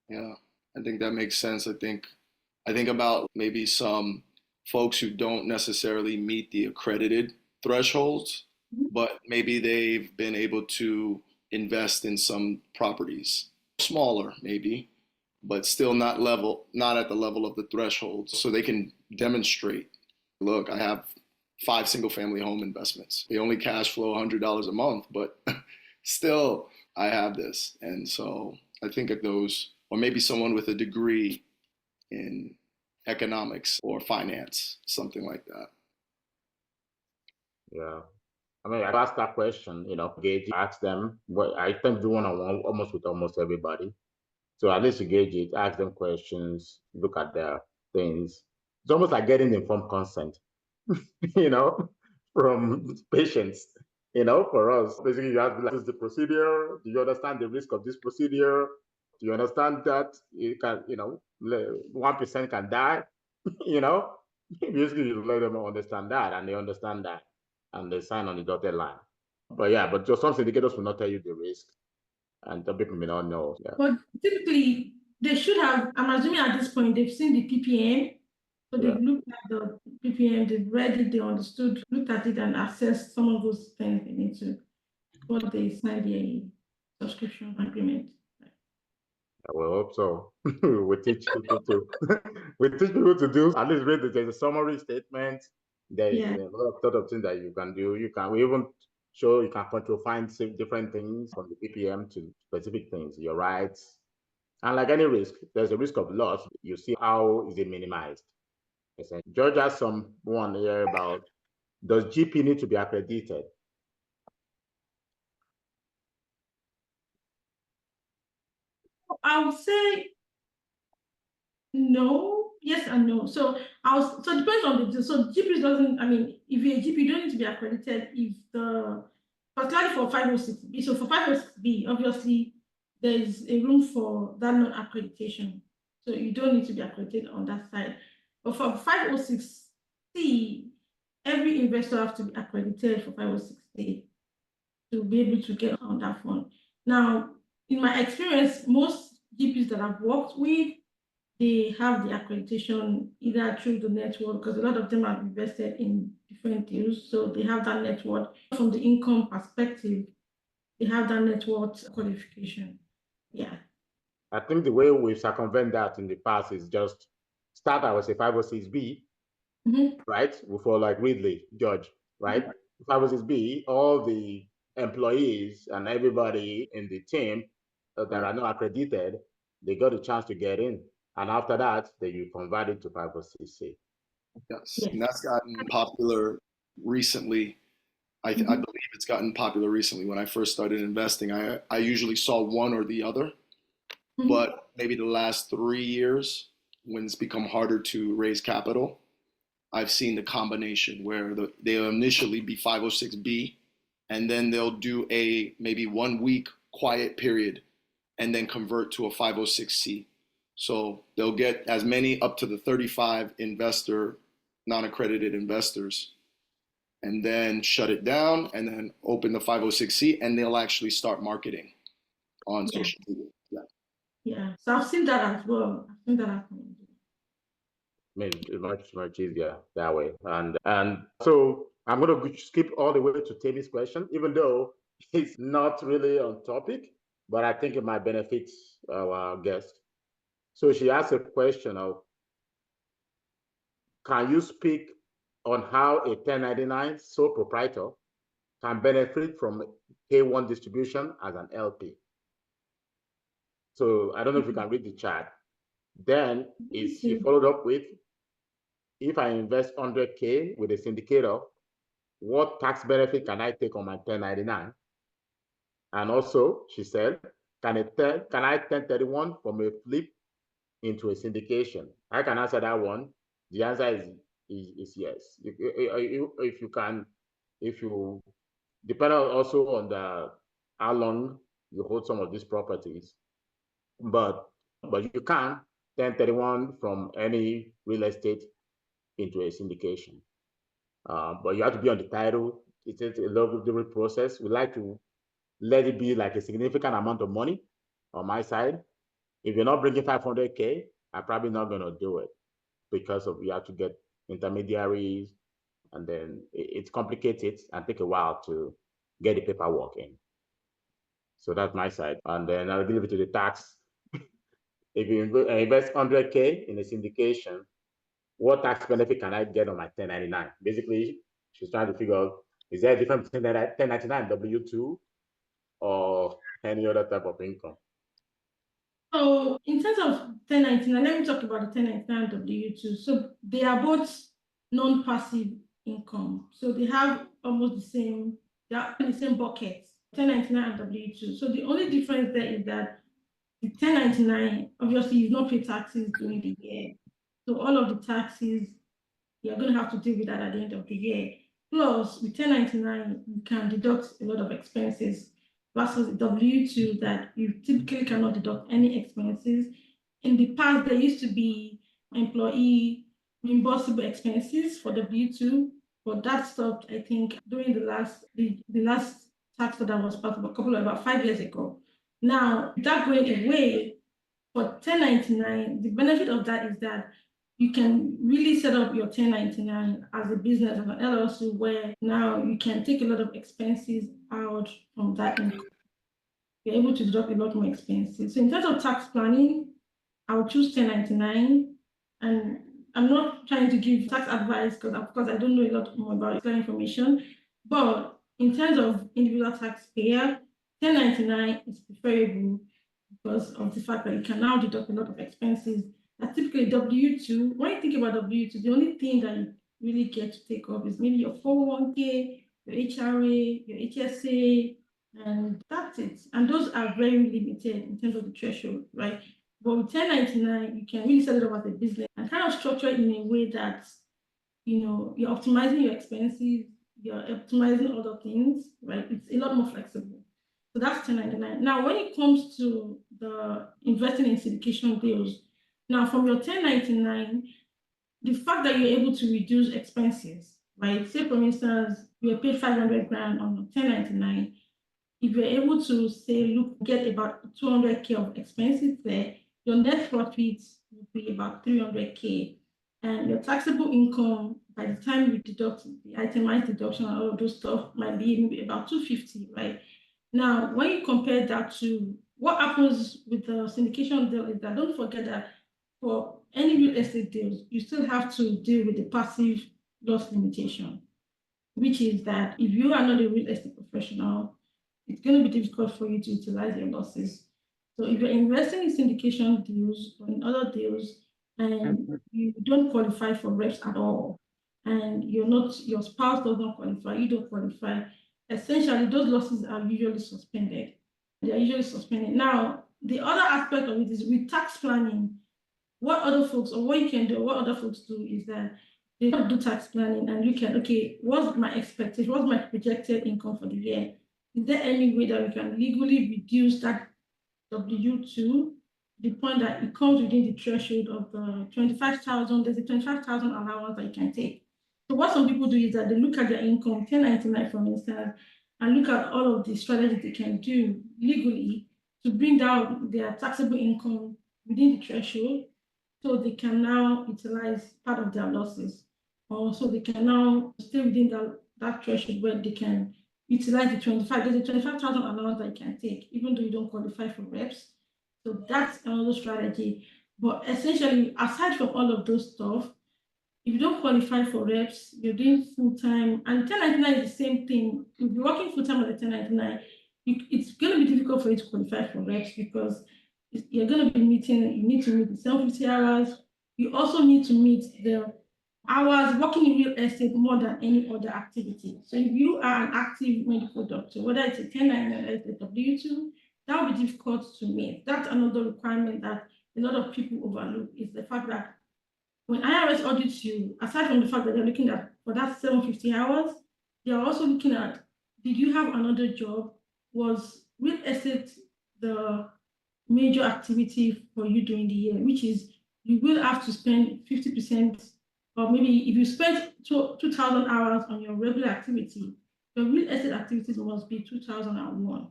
Yeah, I think that makes sense. I think about maybe some folks who don't necessarily meet the accredited thresholds, Mhm. but maybe they've been able to invest in some properties, smaller maybe, but still not at the level of the thresholds. So they can demonstrate, look, I have 5 single-family home investments. They only cash flow $100 a month, but still I have this. And so I think of those, or maybe someone with a degree in economics or finance, something like that. Yeah. I mean, I asked that question, gauge, ask them what I tend to do one-on-one almost with almost everybody. So at least you gauge it, ask them questions, look at their things. It's almost like getting informed consent, you know, from patients. For us, basically, you have to like, this is the procedure. Do you understand the risk of this procedure? Do you understand that you can, 1% can die? you know, basically, you let them understand that, and they understand that, and they sign on the dotted line. But yeah, but just some indicators will not tell you the risk, and some people may not know. Yeah. But typically, they should have, I'm assuming at this point, they've seen the PPM. So Yeah. they've looked at the PPM, they've read it, they understood, looked at it and assessed some of those things they need to before they sign the subscription agreement. I will hope so. we teach people to we teach people to do at least read it. There's a summary statement. There's Yeah. a lot of things that you can do. We even show you can control find different things from the PPM to specific things, your rights. And like any risk, there's a risk of loss. You see how is it minimized. George has someone here about does GP need to be accredited? I would say no, yes and no. So it depends on so GPs doesn't, I mean, if you're a GP, you don't need to be accredited if particularly for 506B. So for 506B, obviously there's a room for that non-accreditation. So you don't need to be accredited on that side. But for 506C, every investor has to be accredited for 506A to be able to get on that fund. Now, in my experience, most GPs that I've worked with, they have the accreditation either through the network, because a lot of them have invested in different deals. So they have that network. From the income perspective, they have that network qualification. Yeah. I think the way we've circumvented that in the past is just start out as a 506B, right? For like Ridley, George, right? 506B, all the employees and everybody in the team that are not accredited, they got a chance to get in. And after that, then you convert it to 506C. Yes, Yes. and that's gotten popular recently. I believe it's gotten popular recently. When I first started investing, I usually saw one or the other, but maybe the last 3 years, when it's become harder to raise capital, I've seen the combination where they'll initially be 506B, and then they'll do a maybe 1 week quiet period, and then convert to a 506C. So they'll get as many up to the 35 non-accredited investors, and then shut it down and then open the 506C, and they'll actually start marketing on social media. Yeah. Yeah. So I've seen that as well. I've seen that happen. I mean, it's much easier that way. And so I'm going to skip all the way to Tammy's question, even though it's not really on topic, but I think it might benefit our guest. So she asked a question of, can you speak on how a 1099 sole proprietor can benefit from K1 distribution as an LP? So I don't know if you can read the chat. Then she followed up with, if I invest 100K with a syndicator, what tax benefit can I take on my 1099? And also, she said, can I 1031 from a flip into a syndication? I can answer that one. The answer is yes. If you can, depending also on how long you hold some of these properties, but you can 1031 from any real estate into a syndication. But you have to be on the title. It's a little different process. We like to let it be like a significant amount of money on my side. If you're not bringing 500K, I'm probably not going to do it because you have to get intermediaries, and then it's complicated and take a while to get the paperwork in. So that's my side. And then I'll give it to the tax. If you invest 100K in a syndication, what tax benefit can I get on my 1099? Basically, she's trying to figure out, is there a difference between 1099 W2 or any other type of income? So in terms of 1099, let me talk about the 1099 W2. So they are both non-passive income. So they have almost the same, they are in the same buckets, 1099 and W2. So the only difference there is that the 1099, obviously, you don't pay taxes during the year. So all of the taxes, you're going to have to deal with that at the end of the year. Plus, with 1099, you can deduct a lot of expenses versus the W2 that you typically cannot deduct any expenses. In the past, there used to be employee reimbursable expenses for W2, but that stopped, I think, during the last tax that was passed about 5 years ago. Now, that going away, for 1099, the benefit of that is that you can really set up your 1099 as a business, as an LLC, where now you can take a lot of expenses out from that income. You're able to deduct a lot more expenses. So in terms of tax planning, I would choose 1099. And I'm not trying to give tax advice because, of course, I don't know a lot more about that information. But in terms of individual taxpayer, 1099 is preferable because of the fact that you can now deduct a lot of expenses. That typically W2, when you think about W2, the only thing that you really get to take off is maybe your 401k, your HRA, your HSA, and that's it. And those are very limited in terms of the threshold, right? But with 1099, you can really set it up as a business and kind of structure it in a way that, you're optimizing your expenses, you're optimizing other things, right? It's a lot more flexible. So that's 1099. Now, when it comes to the investing in syndication deals, now from your 1099, the fact that you're able to reduce expenses, right? Say, for instance, you're paid 500 grand on your 1099. If you're able to say, look, get about 200K of expenses there, your net profits will be about 300K. And your taxable income, by the time you deduct the itemized deduction and all of those stuff, might be maybe about 250, right? Now, when you compare that to what happens with the syndication deal is that don't forget that for any real estate deals, you still have to deal with the passive loss limitation, which is that if you are not a real estate professional, it's going to be difficult for you to utilize your losses. So if you're investing in syndication deals or in other deals and you don't qualify for reps at all, and your spouse does not qualify, you don't qualify, essentially those losses are usually suspended. They are usually suspended. Now, the other aspect of it is with tax planning, what other folks do is that they do tax planning and look at, okay, what's my expectation, what's my projected income for the year? Is there any way that we can legally reduce that W2 to the point that it comes within the threshold of the 25,000, there's a 25,000 allowance that you can take. So what some people do is that they look at their income, 1099 for instance, and look at all of the strategies they can do legally to bring down their taxable income within the threshold, so they can now utilize part of their losses, or so they can now stay within that threshold where they can utilize the 25. There's a 25,000 allowance that you can take, even though you don't qualify for reps. So that's another strategy. But essentially, aside from all of those stuff, if you don't qualify for reps, you're doing full-time, and 1099 is the same thing. If you're working full-time on the 1099, it's going to be difficult for you to qualify for reps because you're going to be you need to meet the 750 hours. You also need to meet the hours working in real estate more than any other activity. So if you are an active medical doctor, whether it's a 1099 or it's a W2, that will be difficult to meet. That's another requirement that a lot of people overlook, is the fact that when IRS audits you, aside from the fact that they're looking at for that 750 hours, they're also looking at, did you have another job? Was real estate the major activity for you during the year, which is you will have to spend 50%, or maybe if you spend 2,000 hours on your regular activity, your real estate activities must be 2001.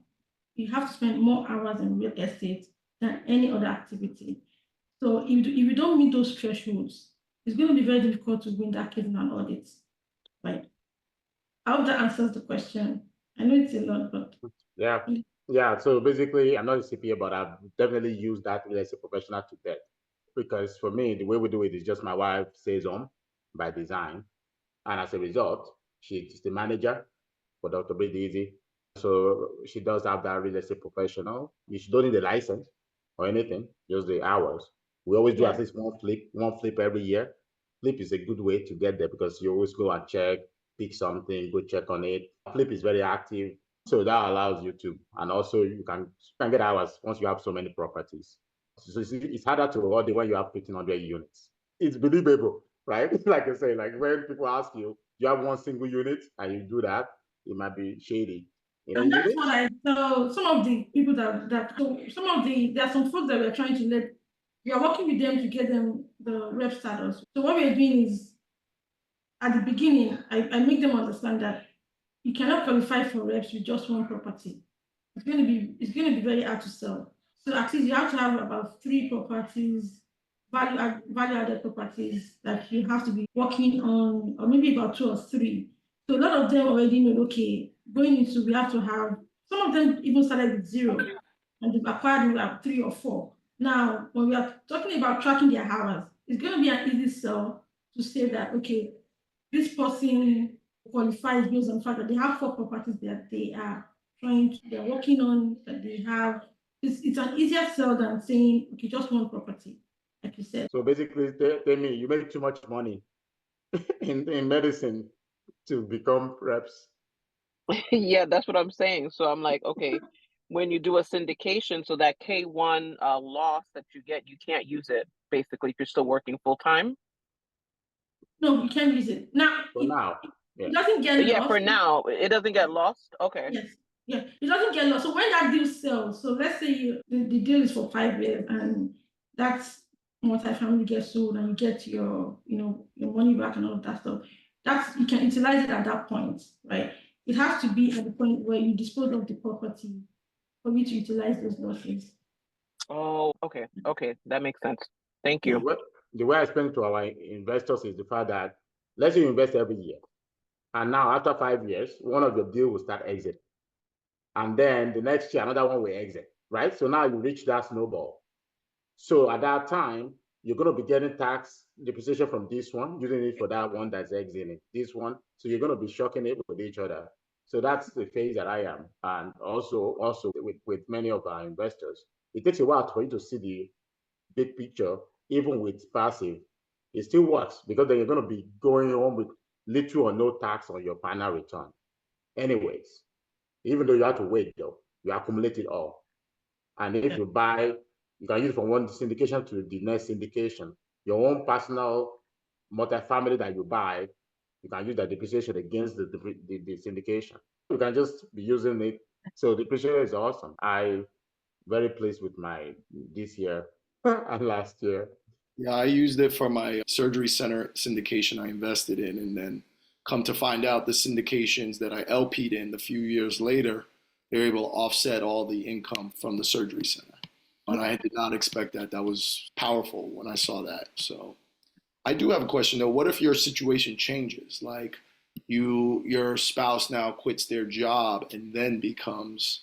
You have to spend more hours in real estate than any other activity. So if you don't meet those thresholds, it's going to be very difficult to win that case in an audit, right? I hope that answers the question. I know it's a lot, but yeah. So basically, I'm not a CPA, but I've definitely used that real estate professional to death. Because for me, the way we do it is just my wife stays home by design, and as a result, she's the manager for Dr. Breathe Easy. So she does have that real estate professional. You don't need a license or anything, just the hours. We always do at least one flip every year. Flip is a good way to get there because you always go and check, pick something, go check on it. Flip is very active. So that allows you to, and also you can get hours once you have so many properties. So it's harder to audit when you have 1,500 units. It's believable, right? Like I say, like when people ask you, you have one single unit and you do that, it might be shady. And that's what I tell some of the people there are some folks that we're trying to we are working with them to get them the rep status. So what we're doing is, at the beginning, I make them understand that you cannot qualify for reps with just one property. It's going to be very hard to sell. So at least you have to have about 3 properties, value-added properties that you have to be working on, or maybe about 2 or 3. So a lot of them already know, okay, going into, we have to have, some of them even started with 0, and they've acquired maybe 3 or 4. Now, when we are talking about tracking their hours, it's going to be an easy sell to say that, okay, this person qualifies based on the fact that they have 4 properties that they're working on, that they have. It's an easier sell than saying, okay, just one property, like you said. So basically, tell me, you make too much money in medicine to become reps. Yeah, that's what I'm saying. So I'm like, okay, when you do a syndication, so that K1 loss that you get, you can't use it basically if you're still working full time. No, you can't use it now. It doesn't get lost. Yeah, for now, it doesn't get lost. Okay. Yes. Yeah, it doesn't get lost. So when that deal sells, so let's say the deal is for 5 years, and that's multifamily gets sold, and you get your money back and all of that stuff. You can utilize it at that point, right? It has to be at the point where you dispose of the property for you to utilize those losses. Oh, okay. Okay, that makes sense. Thank you. The way I explain to our investors is the fact that, let's say you invest every year, and now after 5 years, one of your deals will start exit. And then the next year, another one will exit, right? So now you reach that snowball. So at that time, you're going to be getting tax depreciation from this one, using it for that one that's exiting, this one. So you're going to be shocking it with each other. So that's the phase that I am. And also with many of our investors, it takes a while for you to see the big picture, even with passive. It still works because then you're going to be going on with little or no tax on your final return. Anyways, even though you have to wait, though, you accumulate it all. And if you buy, you can use it from one syndication to the next syndication. Your own personal multifamily that you buy, you can use that depreciation against the syndication. You can just be using it. So depreciation is awesome. I very pleased with my this year and last year. Yeah, I used it for my surgery center syndication I invested in, and then come to find out the syndications that I LP'd in a few years later, they're able to offset all the income from the surgery center. And I did not expect that. That was powerful when I saw that. So I do have a question though. What if your situation changes? Like your spouse now quits their job and then becomes,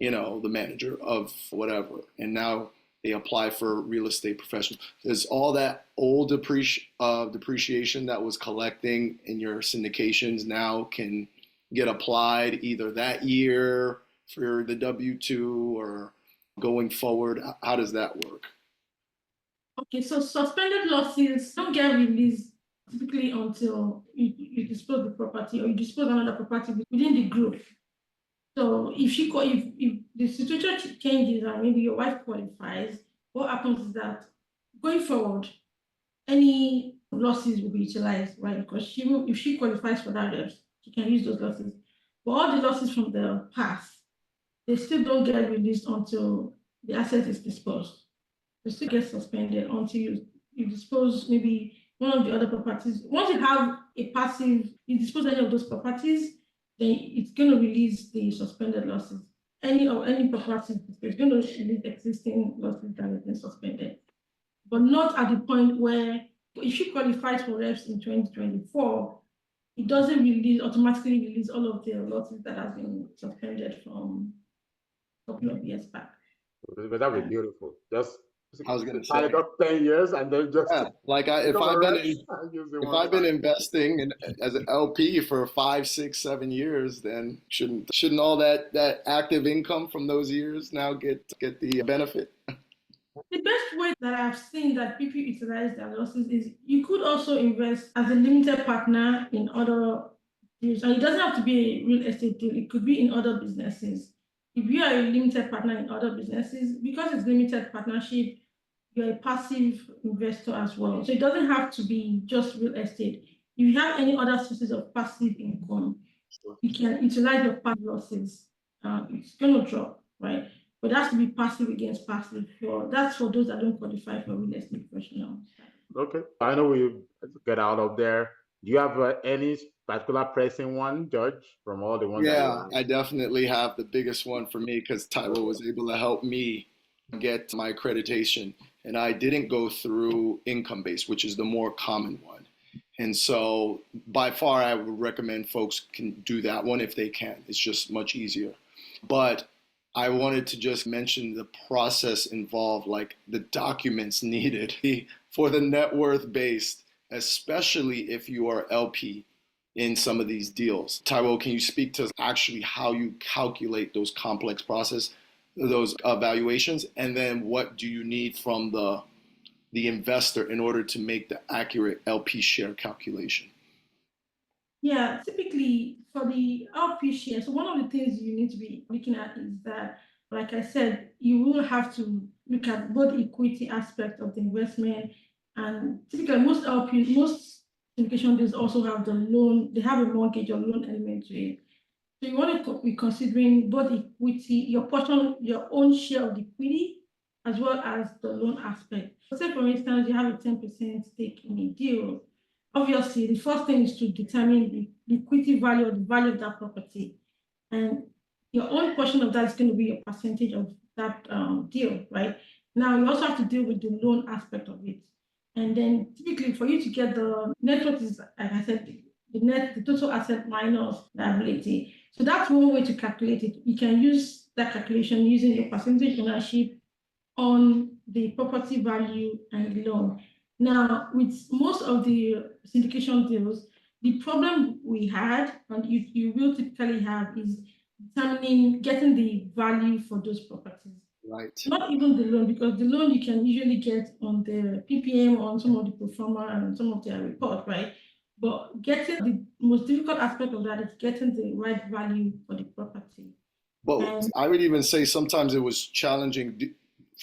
the manager of whatever, and now they apply for real estate professional. Does all that old depreciation that was collecting in your syndications now can get applied either that year for the W-2 or going forward? How does that work? Okay, so suspended losses don't get released typically until you dispose the property or you dispose another property within the group. So if the situation changes and maybe your wife qualifies, what happens is that going forward, any losses will be utilized, right? Because if she qualifies for that debt, she can use those losses. But all the losses from the past, they still don't get released until the asset is disposed. They still get suspended until you dispose maybe one of the other properties. Once you have a passive, you dispose any of those properties, then it's going to release the suspended losses. Any property, it's going to release existing losses that have been suspended, but not at the point where if she qualifies for reps in 2024, it doesn't automatically release all of the losses that have been suspended from a couple of years back. But that would be beautiful. Just I was gonna tie say, it up 10 years and then just yeah, like if I've been investing as an LP for 5, 6, 7 years, then shouldn't all that active income from those years now get the benefit? The best way that I've seen that people utilize their losses is you could also invest as a limited partner in other deals. And it doesn't have to be a real estate deal, it could be in other businesses. If you are a limited partner in other businesses, because it's limited partnership, you're a passive investor as well. So it doesn't have to be just real estate. If you have any other sources of passive income, you can utilize your past losses. It's going to drop, right? But it has to be passive against passive. That's for those that don't qualify for real estate professionals. Okay, I know we get out of there. Do you have any particular pressing one, Judge, from all the ones that Yeah, I definitely have the biggest one for me because Taiwo was able to help me get my accreditation, and I didn't go through income based, which is the more common one. And so by far, I would recommend folks can do that one if they can. It's just much easier. But I wanted to just mention the process involved, like the documents needed for the net worth based, especially if you are LP in some of these deals. Taiwo, can you speak to actually how you calculate those complex process, those evaluations, and then what do you need from the investor in order to make the accurate LP share calculation? Yeah, typically for the LP share, so one of the things you need to be looking at is that, like I said, you will have to look at both equity aspect of the investment, and typically most LPs, most syndication deals also have the loan, they have a mortgage or loan element to it. So you want to be considering both equity, your portion, your own share of the equity, as well as the loan aspect. So say for instance, you have a 10% stake in a deal. Obviously, the first thing is to determine the equity value or the value of that property. And your own portion of that is going to be a percentage of that deal, right? Now, you also have to deal with the loan aspect of it. And then typically for you to get the net worth is, like I said, the total asset minus liability. So that's one way to calculate it. You can use that calculation using a percentage ownership on the property value and loan. Now, with most of the syndication deals, the problem we had, and you will typically have, is getting the value for those properties. Right. Not even the loan, because the loan you can usually get on the PPM, on some of the pro forma and some of their report, right? But getting the most difficult aspect of that is getting the right value for the property. But I would even say sometimes it was challenging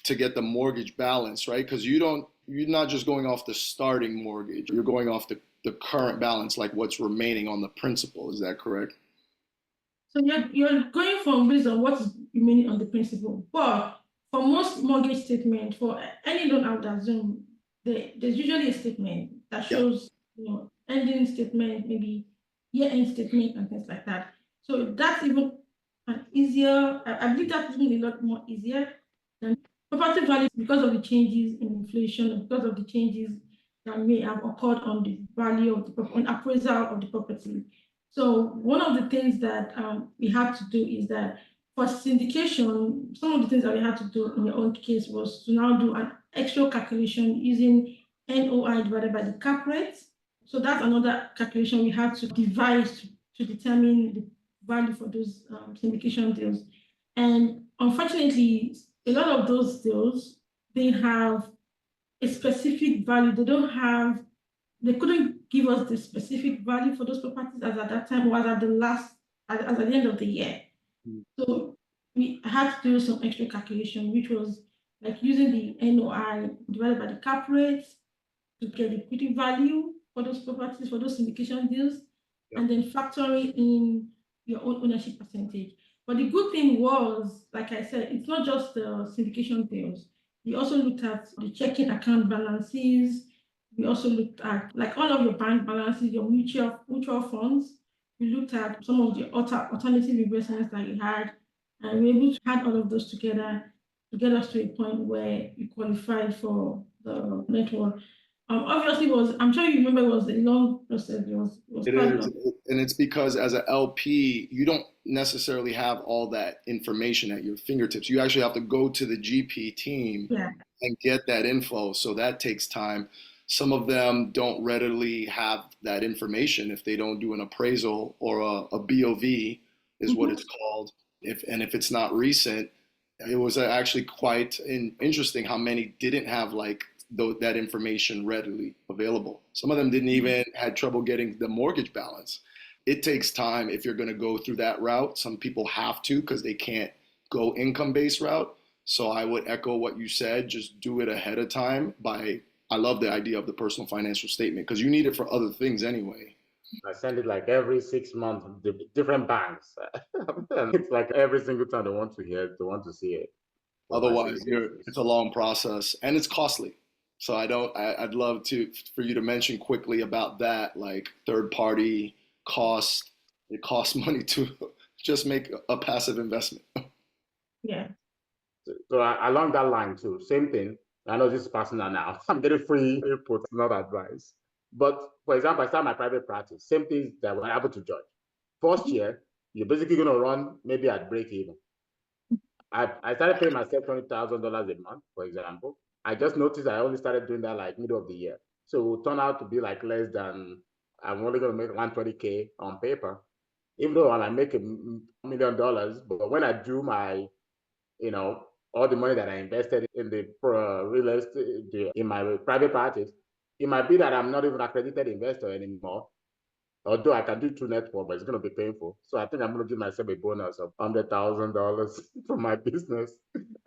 to get the mortgage balance, right? Because you're not just going off the starting mortgage, you're going off the current balance, like what's remaining on the principal. Is that correct? So you're going from based on what is remaining on the principal. But for most mortgage statement, for any loan, I would assume there's usually a statement that shows, ending statement, maybe year-end statement and things like that. So that's even an easier, I believe that's even a lot more easier than property values because of the changes in inflation, because of the changes that may have occurred on the value of the on appraisal of the property. So one of the things that we had to do is that for syndication, some of the things that we had to do in your own case was to now do an extra calculation using NOI divided by the cap rate. So that's another calculation we had to devise to determine the value for those syndication deals. And unfortunately, a lot of those deals, they have a specific value. They couldn't give us the specific value for those properties as at that time was at the end of the year. So we had to do some extra calculation, which was like using the NOI divided by the cap rate to get the equity value for those properties, for those syndication deals, and then factoring in your own ownership percentage. But the good thing was, like I said, it's not just the syndication deals. We also looked at the checking account balances. We also looked at like all of your bank balances, your mutual funds. We looked at some of the alternative investments that you had, and we were able to add all of those together to get us to a point where you qualified for the network. Obviously, I'm sure you remember, it was a long process. It was It quite is, long. and it's because as an LP, you don't necessarily have all that information at your fingertips. You actually have to go to the GP team Yeah. and get that info. So that takes time. Some of them don't readily have that information if they don't do an appraisal or a BOV is what it's called. If it's not recent, it was actually quite interesting how many didn't have like that information readily available. Some of them didn't even had trouble getting the mortgage balance. It takes time if you're going to go through that route. Some people have to because they can't go income-based route. So I would echo what you said. Just do it ahead of time. I love the idea of the personal financial statement because you need it for other things anyway. I send it like every 6 months, different banks. And it's like every single time they want to hear it, they want to see it. Otherwise, it's a long process and it's costly. So I'd love for you to mention quickly about that, like third party cost. It costs money to just make a passive investment. Yeah. So along that line too, same thing. I know this is personal now. I'm getting free input, not advice. But for example, I start my private practice. Same things that we're able to judge. First year, you're basically going to run maybe at break even. I started paying myself $20,000 a month, for example. I just noticed I only started doing that like middle of the year. So it will turn out to be like less than, I'm only going to make 120K on paper, even though I might make $1 million. But when I do my, all the money that I invested in the real estate, in my private practice, it might be that I'm not even an accredited investor anymore. Although I can do two network, but it's going to be painful. So I think I'm going to give myself a bonus of $100,000 from my business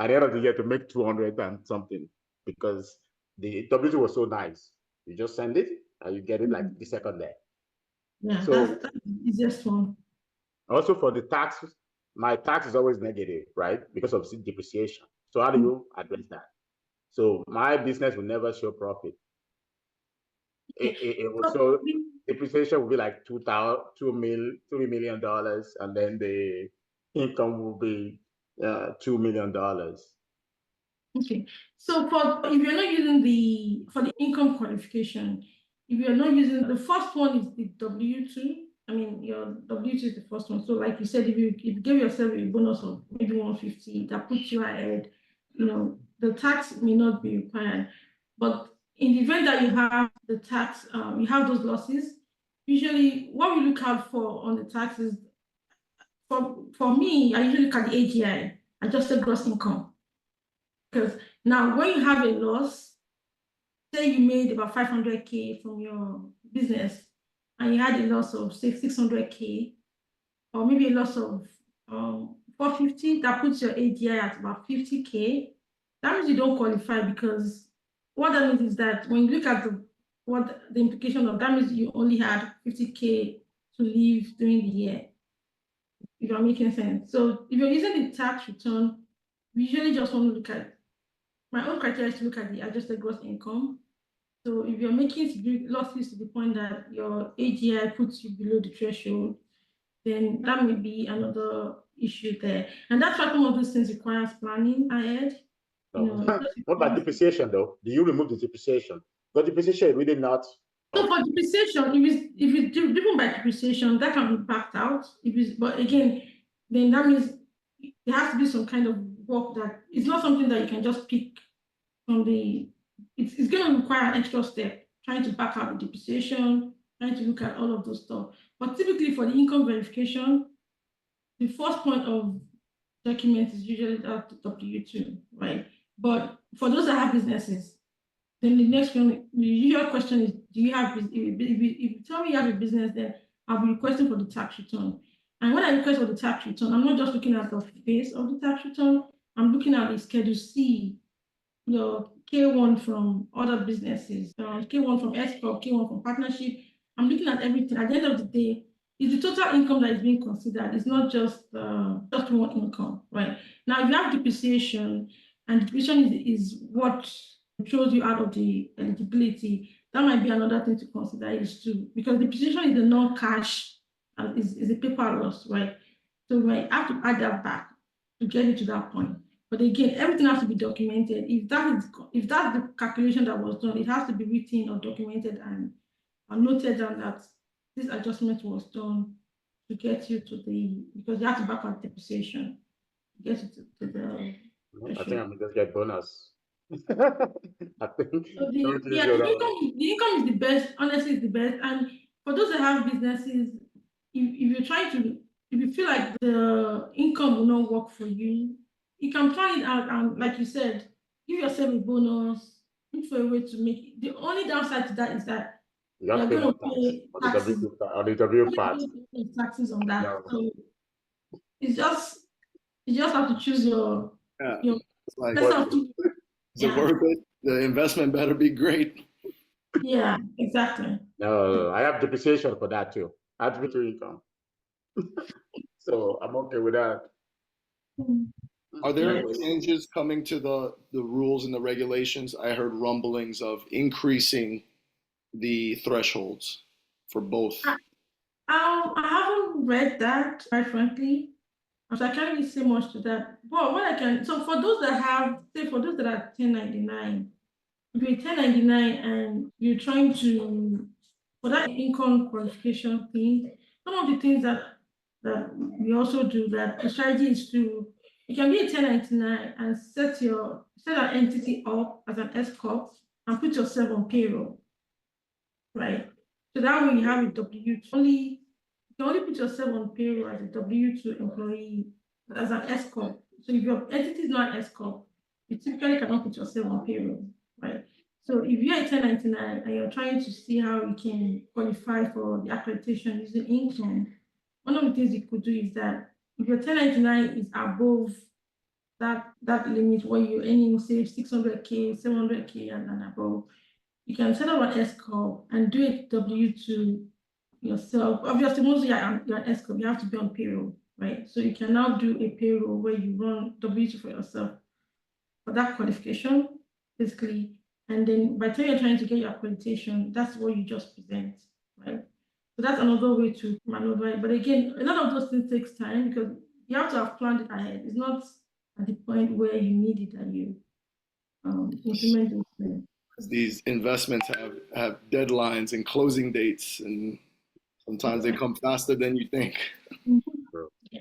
at the end of the year to make 200 and something, because the W2 was so nice. You just send it and you get it like the second day. Yeah, So that's the easiest one. also for the tax, my tax is always negative, right? Because of depreciation. So how do you address that? So my business will never show profit. It will show depreciation will be like $3 million, and then the income will be $2 million. Okay. So if you're not using for the income qualification, if you're not using the first one is the W2. I mean, your W2 is the first one. So like you said, if you give yourself a bonus of maybe 150, that puts you ahead. The tax may not be required, but in the event that you have the tax, you have those losses. Usually, what we look out for on the taxes, for me, I usually look at the AGI, adjusted gross income. Because now when you have a loss, say you made about 500K from your business and you had a loss of say 600K, or maybe a loss of 450, that puts your AGI at about 50K. That means you don't qualify, because what that means is that when you look at what the implication of that means, you only had 50K to live during the year, if you're making sense. So if you're using the tax return, we usually just want to look at, my own criteria is to look at the adjusted gross income. So if you're making losses to the point that your AGI puts you below the threshold, then that may be another issue there. And that's why some of those things requires planning ahead. What about depreciation though? Do you remove the depreciation? But depreciation is really not. So for depreciation, if it's driven by depreciation, that can be backed out. But again, then that means there has to be some kind of work that it's not something that you can just pick from the. It's going to require an extra step, trying to back out the depreciation, trying to look at all of those stuff. But typically for the income verification, the first point of document is usually that W-2, right? But for those that have businesses, then the next one, the usual question is, do you have, if you tell me you have a business, then I'll be requesting for the tax return. And when I request for the tax return, I'm not just looking at the face of the tax return, I'm looking at the Schedule C, your K1 from other businesses, K1 from S Corp, K1 from partnership. I'm looking at everything. At the end of the day, it's the total income that is being considered. It's not just one income, right? Now, if you have depreciation, and depreciation is what throws you out of the eligibility, that might be another thing to consider is too, because depreciation is a non-cash, is a paper loss, right? So we might have to add that back to get it to that point. But again, everything has to be documented. If that's the calculation that was done, it has to be written or documented and noted down that this adjustment was done to get you to because you have to back out depreciation to get you to the. I think I'm going to get bonus. I think So the income is the best, honestly, it's the best. And for those that have businesses, if you feel like the income will not work for you, you can plan it out and, like you said, give yourself a bonus, look for a way to make it. The only downside to that is that you're going to pay taxes on the W part. Taxes on that. Yeah. So you just have to choose your. It's like, is it worth it? The investment better be great. Yeah, exactly. No, I have depreciation for that too. I have to income. So I'm okay with that. Are there changes coming to the rules and the regulations? I heard rumblings of increasing the thresholds for both. I haven't read that, quite frankly. So I can't really say much to that. But what I can, so for those that have, say for those that are 1099, if you're 1099 and you're trying to, for that income qualification thing, some of the things that we also do, that the strategy is to, you can be a 1099 and set an entity up as an S Corp and put yourself on payroll, right? So that way you have a W2. You can only put yourself on payroll as a W2 employee, as an S Corp. So if your entity is not S Corp, you typically cannot put yourself on payroll, right? So if you're a 1099 and you're trying to see how you can qualify for the accreditation using income, one of the things you could do is that if your 1099 is above that limit where you're earning, say, 600K, 700K and above, you can set up an S Corp and do a W2 yourself. Obviously, mostly you're an S Corp, you have to be on payroll, right? So you can now do a payroll where you run W2 for yourself for that qualification, basically. And then by the time you're trying to get your accreditation, that's what you just present, right? So that's another way to maneuver it. But again, a lot of those things takes time because you have to have planned it ahead. It's not at the point where you need it and you implement it. These investments have deadlines and closing dates, and sometimes they come faster than you think. Yeah.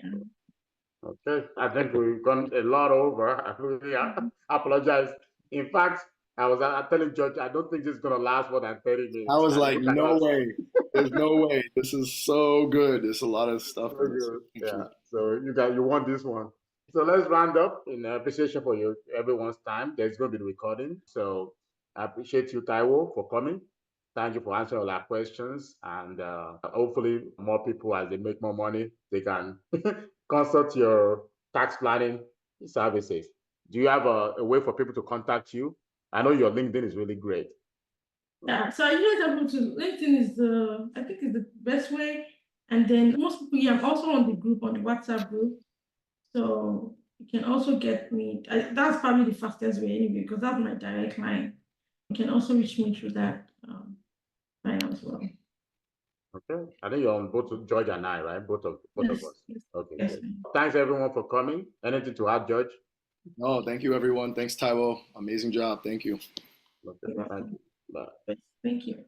Okay, I think we've gone a lot over. I really apologize. In fact, I was telling George, I don't think this is going to last more than 30 minutes. I was like, no way. There's no way. This is so good. There's a lot of stuff. So good. Yeah. So you want this one. So let's round up in appreciation for everyone's time. There's going to be the recording. So I appreciate you, Taiwo, for coming. Thank you for answering all our questions. And hopefully more people, as they make more money, they can consult your tax planning services. Do you have a way for people to contact you? I know your LinkedIn is really great. Yeah, so I usually able to, LinkedIn is I think is the best way. And then most people, I'm also on the group, on the WhatsApp group. So you can also get me. That's probably the fastest way anyway, because that's my direct line. You can also reach me through that line as well. Okay. I think you're on both George and I, right? Both of Yes, us. yes, Okay. yes, Great. ma'am. Thanks everyone for coming. Anything to add, George? No, thank you, everyone. Thanks, Taiwo. Amazing job. Thank you. Okay. You're Thank welcome. you. Bye. Yes, thank you.